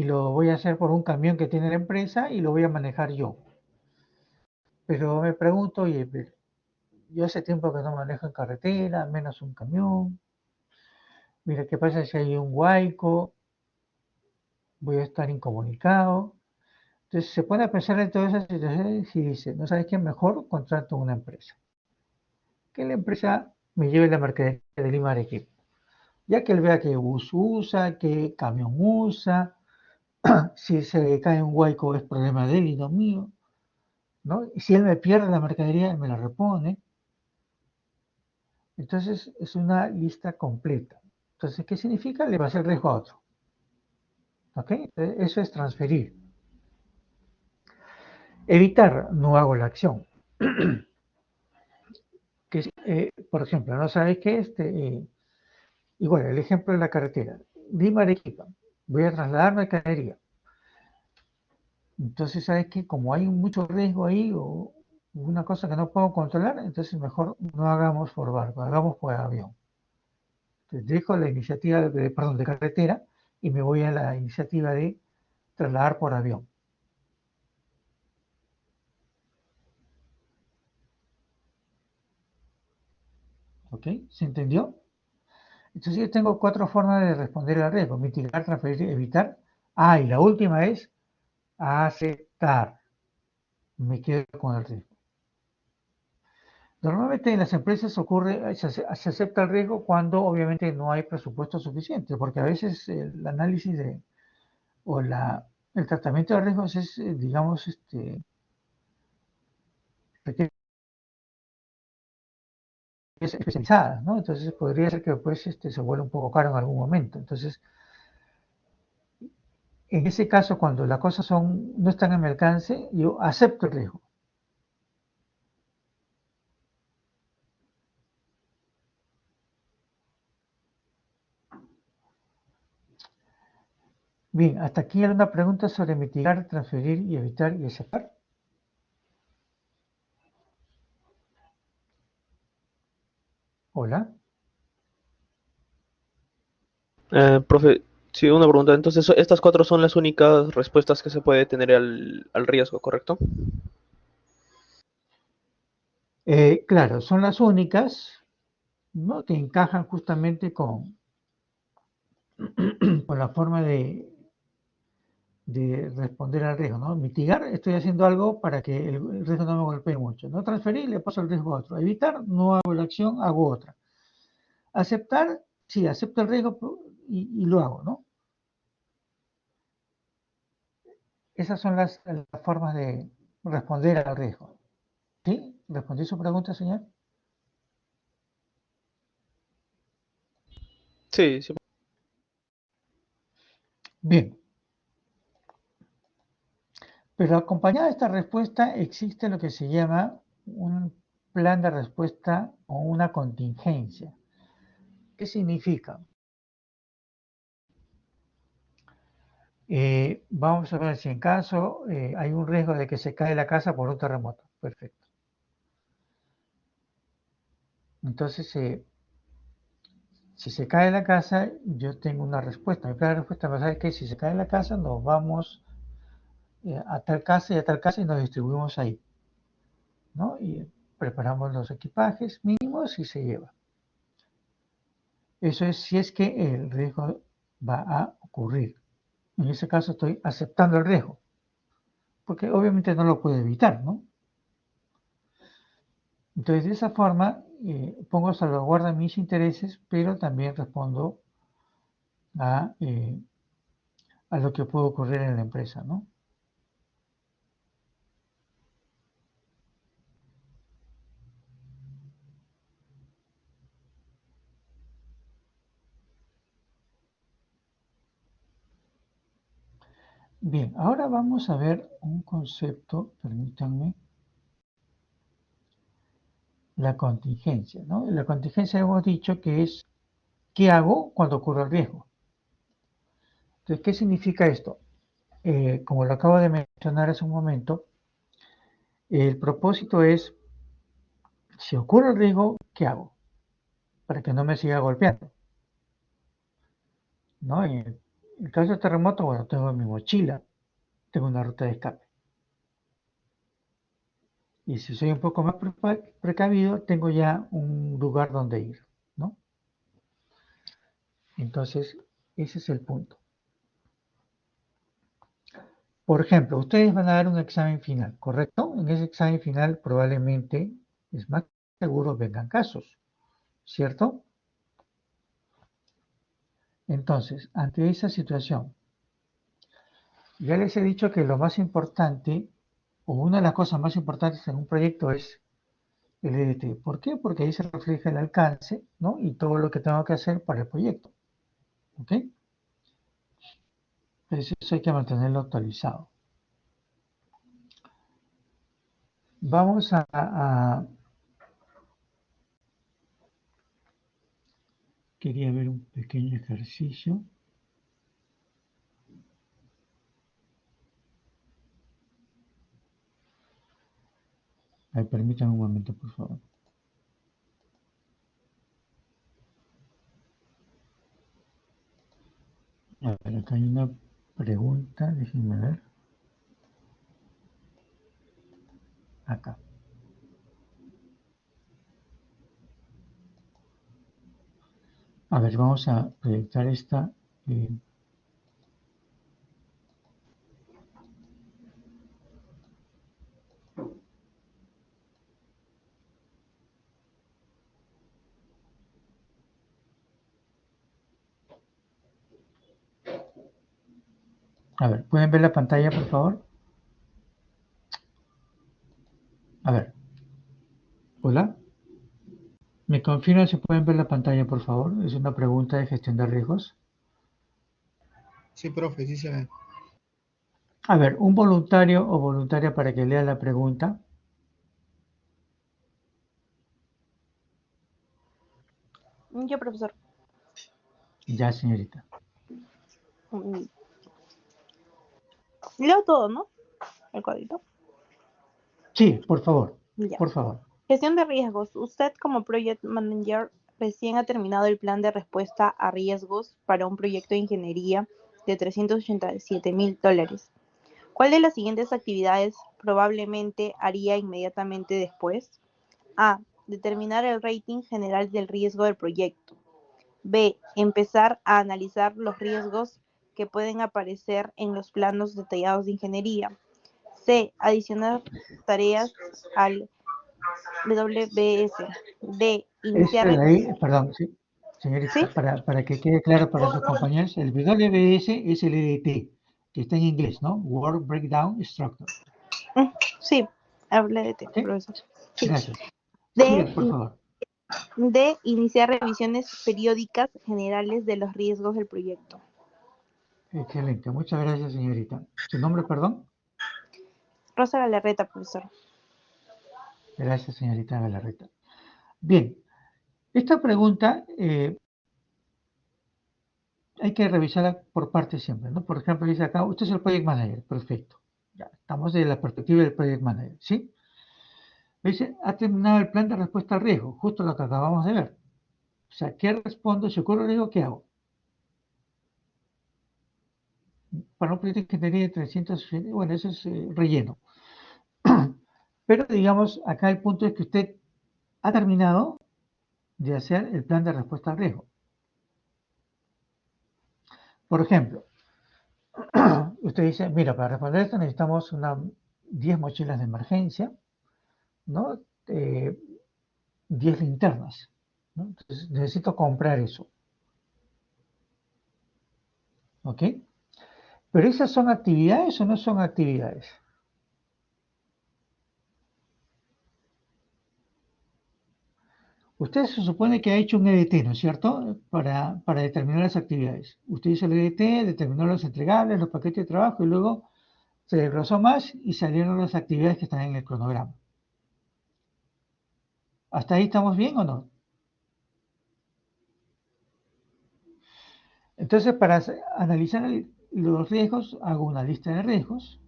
lo voy a hacer por un camión que tiene la empresa y lo voy a manejar yo. Pero me pregunto, oye, pero yo hace tiempo que no manejo en carretera, menos un camión. Mira, ¿qué pasa si hay un huaico? Voy a estar incomunicado. Entonces se pone a pensar en todas esas situaciones y dice, ¿no sabes qué? Mejor contrato una empresa. Que la empresa me lleve la mercadería de Lima a Arequipa. Ya que él vea qué bus usa, qué camión usa, si se cae un huaico es problema de él y no mío, ¿no? Y si él me pierde la mercadería, él me la repone. Entonces es una lista completa. Entonces, ¿qué significa? Le va a hacer riesgo a otro. ¿Ok? Eso es transferir. Evitar, no hago la acción. Que, por ejemplo, no sabes qué, igual, el ejemplo de la carretera. Lima Arequipa. Voy a trasladar mercadería. Entonces, ¿sabes qué? Como hay mucho riesgo ahí o una cosa que no puedo controlar, entonces mejor no hagamos por barco, hagamos por avión. Entonces, dejo la iniciativa de carretera y me voy a la iniciativa de trasladar por avión. ¿Ok? ¿Se entendió? Entonces yo tengo 4 formas de responder al riesgo: mitigar, transferir, evitar. Y la última es aceptar. Me quedo con el riesgo. Normalmente en las empresas se acepta el riesgo cuando obviamente no hay presupuesto suficiente, porque a veces el análisis o el tratamiento de riesgos es, digamos, requiere especializadas, ¿no? Entonces podría ser que después se vuelva un poco caro en algún momento. Entonces, en ese caso, cuando las cosas no están a mi alcance, yo acepto el riesgo. Bien, hasta aquí alguna pregunta sobre mitigar, transferir y evitar y aceptar. Hola. Profe, sí, una pregunta. Entonces, estas 4 son las únicas respuestas que se puede tener al riesgo, ¿correcto? Claro, son las únicas, ¿no?, que encajan justamente con la forma de responder al riesgo, ¿no? Mitigar, estoy haciendo algo para que el riesgo no me golpee mucho. No transferir, le paso el riesgo a otro. Evitar, no hago la acción, hago otra. Aceptar, sí, acepto el riesgo y lo hago, ¿no? Esas son las formas de responder al riesgo. ¿Sí? ¿Respondí su pregunta, señor? Sí, sí. Bien. Pero acompañada de esta respuesta existe lo que se llama un plan de respuesta o una contingencia. ¿Qué significa? Vamos a ver si en caso hay un riesgo de que se cae la casa por un terremoto. Perfecto. Entonces, si se cae la casa, yo tengo una respuesta. Mi primera respuesta va a ser que si se cae la casa, nos vamos a tal casa y a tal casa y nos distribuimos ahí, ¿no? Y preparamos los equipajes mínimos y se lleva. Eso es si es que el riesgo va a ocurrir. En ese caso estoy aceptando el riesgo, porque obviamente no lo puedo evitar, ¿no? Entonces, de esa forma, pongo salvaguarda mis intereses, pero también respondo a lo que puede ocurrir en la empresa, ¿no? Bien, ahora vamos a ver un concepto, permítanme. la contingencia, ¿no? La contingencia hemos dicho que es ¿qué hago cuando ocurre el riesgo? Entonces, ¿qué significa esto? Como lo acabo de mencionar hace un momento, el propósito es, si ocurre el riesgo, ¿qué hago? Para que no me siga golpeando, ¿no? En el caso de terremoto, bueno, tengo mi mochila, tengo una ruta de escape. Y si soy un poco más precavido, tengo ya un lugar donde ir, ¿no? Entonces, ese es el punto. Por ejemplo, ustedes van a dar un examen final, ¿correcto? En ese examen final probablemente, es más seguro, vengan casos, ¿cierto? Entonces, ante esa situación, ya les he dicho que lo más importante, o una de las cosas más importantes en un proyecto es el EDT. ¿Por qué? Porque ahí se refleja el alcance, ¿no? Y todo lo que tengo que hacer para el proyecto. ¿Ok? Entonces eso hay que mantenerlo actualizado. Vamos a quería ver un pequeño ejercicio. Permítanme un momento, por favor. A ver, acá hay una pregunta, déjenme ver. Acá. A ver, vamos a proyectar esta. A ver, ¿pueden ver la pantalla, por favor? A ver. Hola. ¿Me confirman si pueden ver la pantalla, por favor? Es una pregunta de gestión de riesgos. Sí, profe, sí se ve. A ver, un voluntario o voluntaria para que lea la pregunta. Yo, profesor. Ya, señorita. Leo todo, ¿no? El código. Sí, por favor. Ya. Por favor. Gestión de riesgos. Usted como Project Manager recién ha terminado el plan de respuesta a riesgos para un proyecto de ingeniería de $387,000. ¿Cuál de las siguientes actividades probablemente haría inmediatamente después? A. Determinar el rating general del riesgo del proyecto. B. Empezar a analizar los riesgos que pueden aparecer en los planos detallados de ingeniería. C. Adicionar tareas al WBS. D. Iniciar Esta de ahí, revisiones. perdón, sí, señorita, ¿Sí? para que quede claro para sus compañeros, el WBS es el EDT, que está en inglés, ¿no? Work Breakdown Structure. Sí, hablé de ¿Ok? profesor. Sí. Gracias. D. Siga, por favor. D. Iniciar revisiones periódicas generales de los riesgos del proyecto. Excelente, muchas gracias, señorita. ¿Su nombre, perdón? Rosa Galarreta, profesor. Gracias, señorita Galarreta. Bien, esta pregunta hay que revisarla por partes siempre, ¿no? Por ejemplo, dice acá, usted es el Project Manager, perfecto. Ya, estamos de la perspectiva del Project Manager, ¿sí? Dice, ha terminado el plan de respuesta al riesgo, justo lo que acabamos de ver. O sea, ¿qué respondo? Si ocurre el riesgo, ¿qué hago? Para un proyecto de ingeniería de 300, bueno, eso es relleno. Pero digamos, acá el punto es que usted ha terminado de hacer el plan de respuesta al riesgo. Por ejemplo, usted dice, mira, para responder esto necesitamos 10 mochilas de emergencia, ¿no? 10 linternas, ¿no? Entonces necesito comprar eso. ¿Ok? Pero ¿esas son actividades o no son actividades? Usted se supone que ha hecho un EDT, ¿no es cierto? Para determinar las actividades. Usted hizo el EDT, determinó los entregables, los paquetes de trabajo y luego se desglosó más y salieron las actividades que están en el cronograma. ¿Hasta ahí estamos bien o no? Entonces, para analizar los riesgos, hago una lista de riesgos,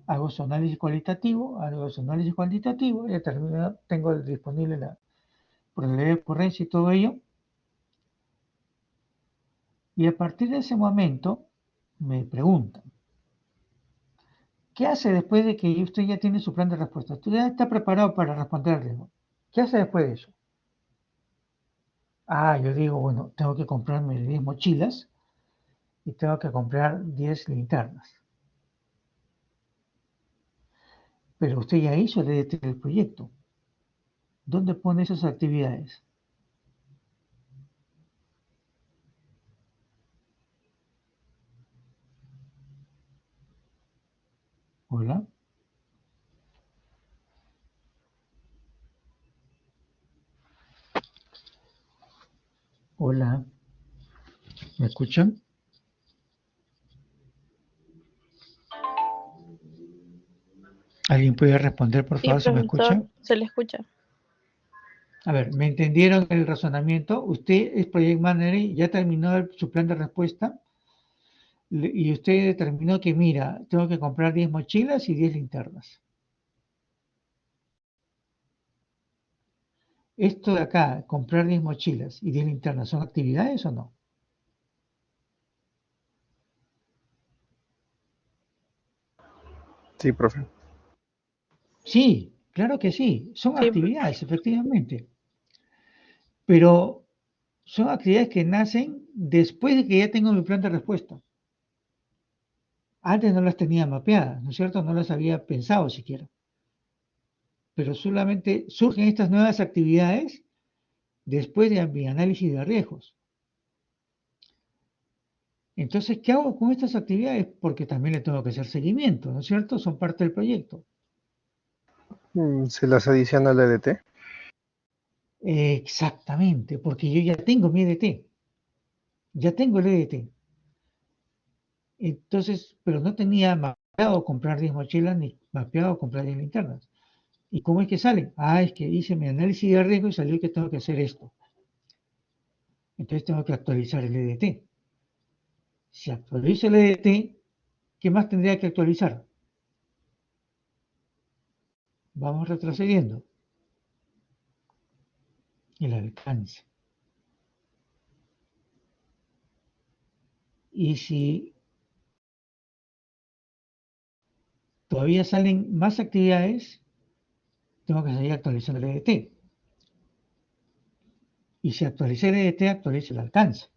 hago su análisis cualitativo, y tengo disponible la probabilidad de ocurrencia y todo ello. Y a partir de ese momento, me preguntan, ¿qué hace después de que usted ya tiene su plan de respuesta? Usted ya está preparado para responder al riesgo. ¿Qué hace después de eso? Yo digo, bueno, tengo que comprarme 10 mochilas y tengo que comprar 10 linternas. Pero usted ya hizo el EDT del proyecto. ¿Dónde pone esas actividades? Hola. Hola. ¿Me escuchan? ¿Alguien puede responder, por Sí, favor, si me profesor, escucha? se le escucha. A ver, ¿me entendieron el razonamiento? Usted es Project Manager, ya terminó su plan de respuesta y usted determinó que, mira, tengo que comprar 10 mochilas y 10 linternas. Esto de acá, comprar 10 mochilas y 10 linternas, ¿son actividades o no? Sí, profe. Sí, claro que sí, son Sí, actividades, efectivamente. Pero son actividades que nacen después de que ya tengo mi plan de respuesta. Antes no las tenía mapeadas, ¿no es cierto? No las había pensado siquiera. Pero solamente surgen estas nuevas actividades después de mi análisis de riesgos. Entonces, ¿qué hago con estas actividades? Porque también le tengo que hacer seguimiento, ¿no es cierto? Son parte del proyecto. ¿Se las adiciona al EDT? Exactamente, porque yo ya tengo mi EDT. Ya tengo el EDT. Entonces, pero no tenía mapeado comprar 10 mochilas ni mapeado comprar 10 linternas. ¿Y cómo es que salen? Es que hice mi análisis de riesgo y salió que tengo que hacer esto. Entonces tengo que actualizar el EDT. Si actualizo el EDT, ¿qué más tendría que actualizar? Vamos retrocediendo. El alcance. Y si todavía salen más actividades, tengo que seguir actualizando el EDT. Y si actualicé el EDT, actualizo el alcance.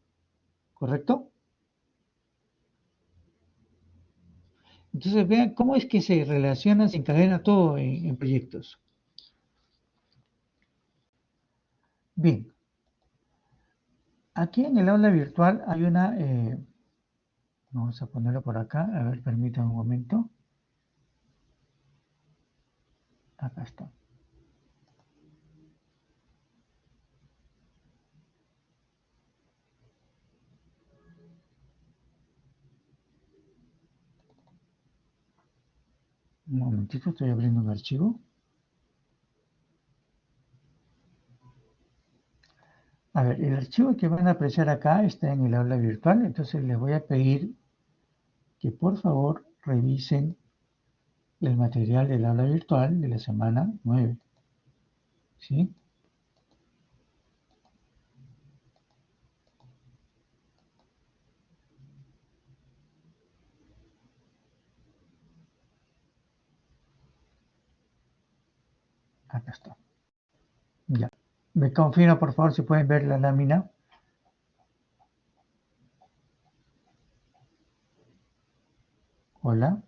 ¿Correcto? Entonces vean cómo es que se relaciona, se encadena todo en proyectos. Bien. Aquí en el aula virtual hay una... vamos a ponerlo por acá. A ver, permítanme un momento. Acá está. Un momentito, estoy abriendo un archivo. A ver, el archivo que van a apreciar acá está en el aula virtual, entonces les voy a pedir que por favor revisen el material del aula virtual de la semana 9. ¿Sí? Acá está. Ya. Me confirma por favor si pueden ver la lámina. Hola.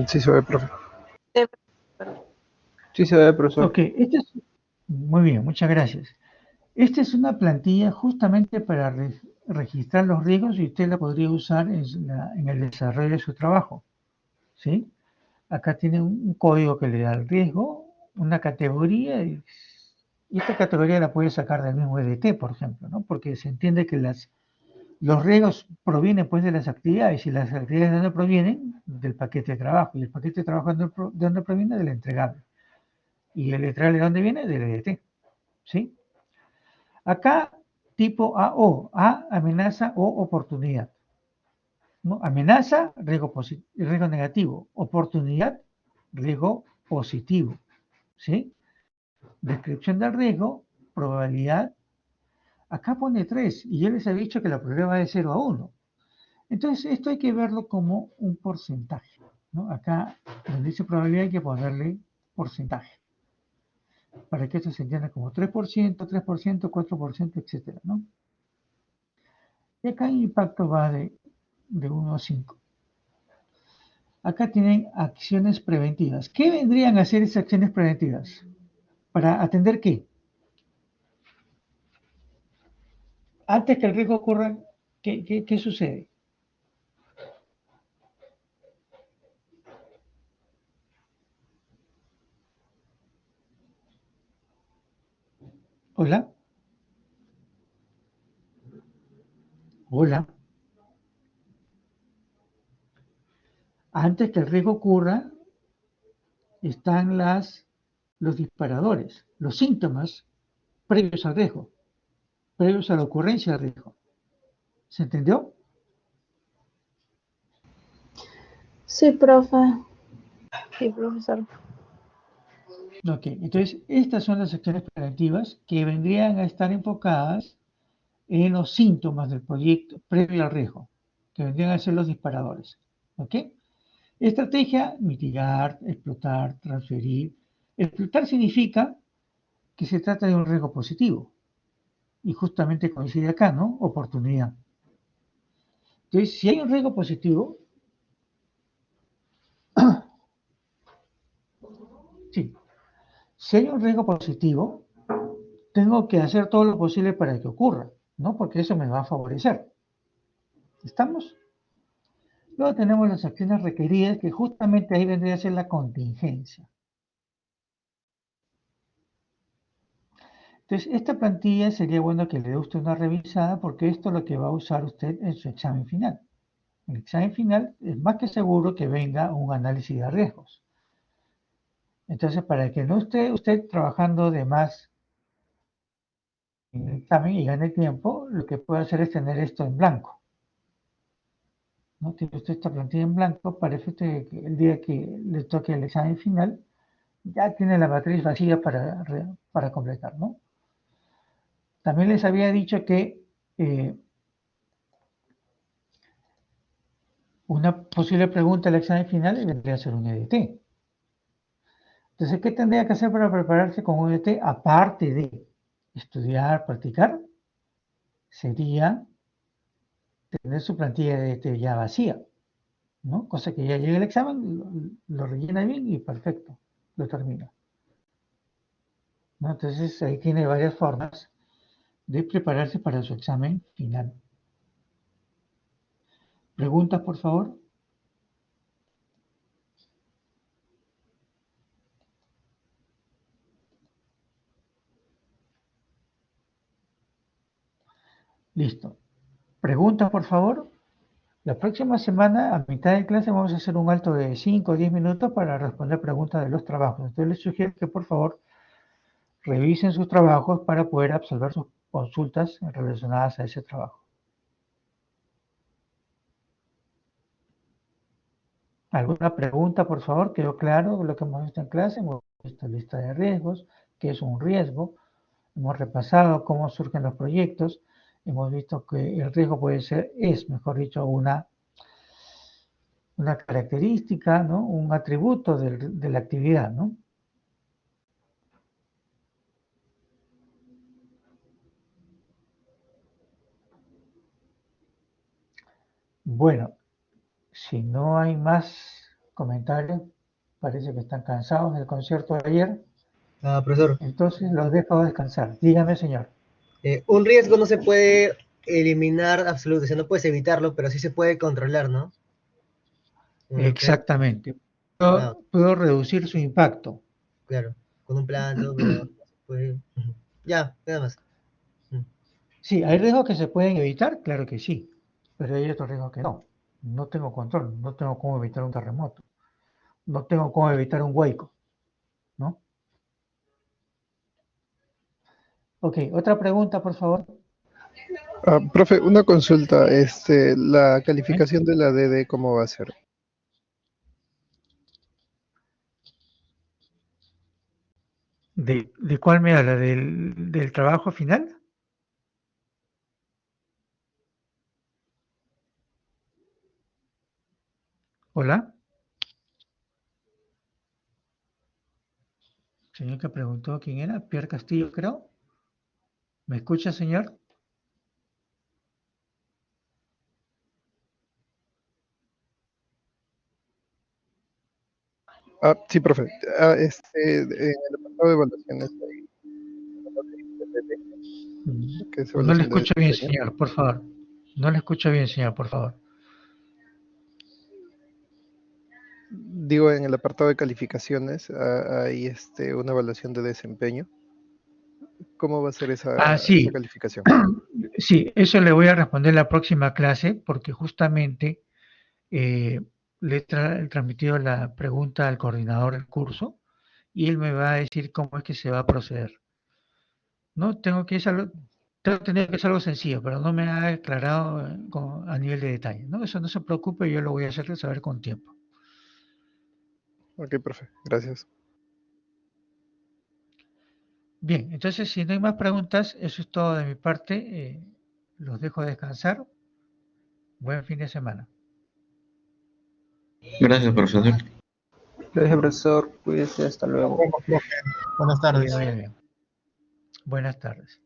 Sí se ve, profe. Sí se ve, profesor. Ok, muy bien, muchas gracias. Esta es una plantilla justamente para registrar los riesgos y usted la podría usar en el desarrollo de su trabajo. ¿Sí? Acá tiene un código que le da el riesgo, una categoría, y esta categoría la puede sacar del mismo EDT, por ejemplo, ¿no? Porque se entiende que las Los riesgos provienen pues de las actividades y las actividades de dónde provienen del paquete de trabajo y el paquete de trabajo de dónde proviene del entregable y el entregable de dónde viene del EDT, ¿sí? Acá tipo AO, A, amenaza o oportunidad, ¿no? Amenaza, riesgo negativo, oportunidad, riesgo positivo, ¿sí? Descripción del riesgo, probabilidad. Acá pone 3 y yo les he dicho que la probabilidad va de 0 a 1. Entonces, esto hay que verlo como un porcentaje, ¿no? Acá, donde dice probabilidad, hay que ponerle porcentaje, para que esto se entienda como 3%, 4%, etcétera, ¿no? Y acá el impacto va de 1 a 5. Acá tienen acciones preventivas. ¿Qué vendrían a ser esas acciones preventivas? ¿Para atender qué? Antes que el riesgo ocurra, ¿qué sucede? Hola. Hola. Antes que el riesgo ocurra, están los disparadores, los síntomas previos al riesgo, previos a la ocurrencia del riesgo. ¿Se entendió? Sí, profe. Sí, profesor. Ok, entonces estas son las acciones preventivas que vendrían a estar enfocadas en los síntomas del proyecto previo al riesgo, que vendrían a ser los disparadores. ¿Ok? Estrategia, mitigar, explotar, transferir. Explotar significa que se trata de un riesgo positivo. Y justamente coincide acá, ¿no? Oportunidad. Entonces, si hay un riesgo positivo, sí, si hay un riesgo positivo, tengo que hacer todo lo posible para que ocurra, ¿no? Porque eso me va a favorecer. ¿Estamos? Luego tenemos las acciones requeridas, que justamente ahí vendría a ser la contingencia. Entonces, esta plantilla sería bueno que le dé usted una revisada, porque esto es lo que va a usar usted en su examen final. En el examen final es más que seguro que venga un análisis de riesgos. Entonces, para que no esté usted trabajando de más en el examen y gane tiempo, lo que puede hacer es tener esto en blanco, ¿no? Tiene usted esta plantilla en blanco para efecto de que el día que le toque el examen final, ya tiene la matriz vacía para completar, ¿no? También les había dicho que una posible pregunta del examen final vendría a ser un EDT. Entonces, ¿qué tendría que hacer para prepararse con un EDT? Aparte de estudiar, practicar, sería tener su plantilla de EDT ya vacía, ¿no? Cosa que ya llega el examen, lo rellena bien y perfecto, lo termina, ¿no? Entonces, ahí tiene varias formas de prepararse para su examen final. ¿Preguntas, por favor? Listo. ¿Preguntas, por favor? La próxima semana, a mitad de clase, vamos a hacer un alto de 5 o 10 minutos para responder preguntas de los trabajos. Entonces, les sugiero que, por favor, revisen sus trabajos para poder absolver sus consultas relacionadas a ese trabajo. ¿Alguna pregunta, por favor? ¿Quedó claro lo que hemos visto en clase? Hemos visto lista de riesgos, qué es un riesgo. Hemos repasado cómo surgen los proyectos. Hemos visto que el riesgo mejor dicho, una característica, ¿no? Un atributo de la actividad, ¿no? Bueno, si no hay más comentarios, parece que están cansados del concierto de ayer. Profesor. Entonces los dejo descansar. Dígame, señor. Un riesgo no se puede eliminar absoluto, o sea, no puedes evitarlo, pero sí se puede controlar, ¿no? Exactamente. Puedo reducir su impacto. Claro, con un plan, todo, pero pues, ya, nada más. Sí, hay riesgos que se pueden evitar, claro que sí, pero hay otros riesgos que no. No tengo control, no tengo cómo evitar un terremoto, no tengo cómo evitar un huaico, ¿no? Ok, otra pregunta, por favor. Profe, una consulta. La ¿Eh? calificación de la DD, ¿cómo va a ser? ¿De cuál me habla? ¿Del trabajo final? Hola. Señor que preguntó quién era, Pierre Castillo, creo. ¿Me escucha, señor? Sí, profe. En el apartado de evaluaciones, ahí, que es No le evaluación de escucho bien, desempeño. señor, por favor. No le escucho bien, señor, por favor. Digo, en el apartado de calificaciones hay una evaluación de desempeño. ¿Cómo va a ser esa Sí. calificación? Sí, eso le voy a responder en la próxima clase porque justamente le he transmitido la pregunta al coordinador del curso y él me va a decir cómo es que se va a proceder. No tengo que tener que es algo sencillo, pero no me ha aclarado a nivel de detalle. ¿No? Eso no se preocupe, yo lo voy a hacer saber con tiempo. Ok, profe, gracias. Bien, entonces si no hay más preguntas, eso es todo de mi parte. Los dejo descansar. Buen fin de semana. Gracias, profesor. Gracias, profesor. Cuídese, hasta luego. Bueno, profe, buenas Que le tardes. vaya bien. Buenas tardes.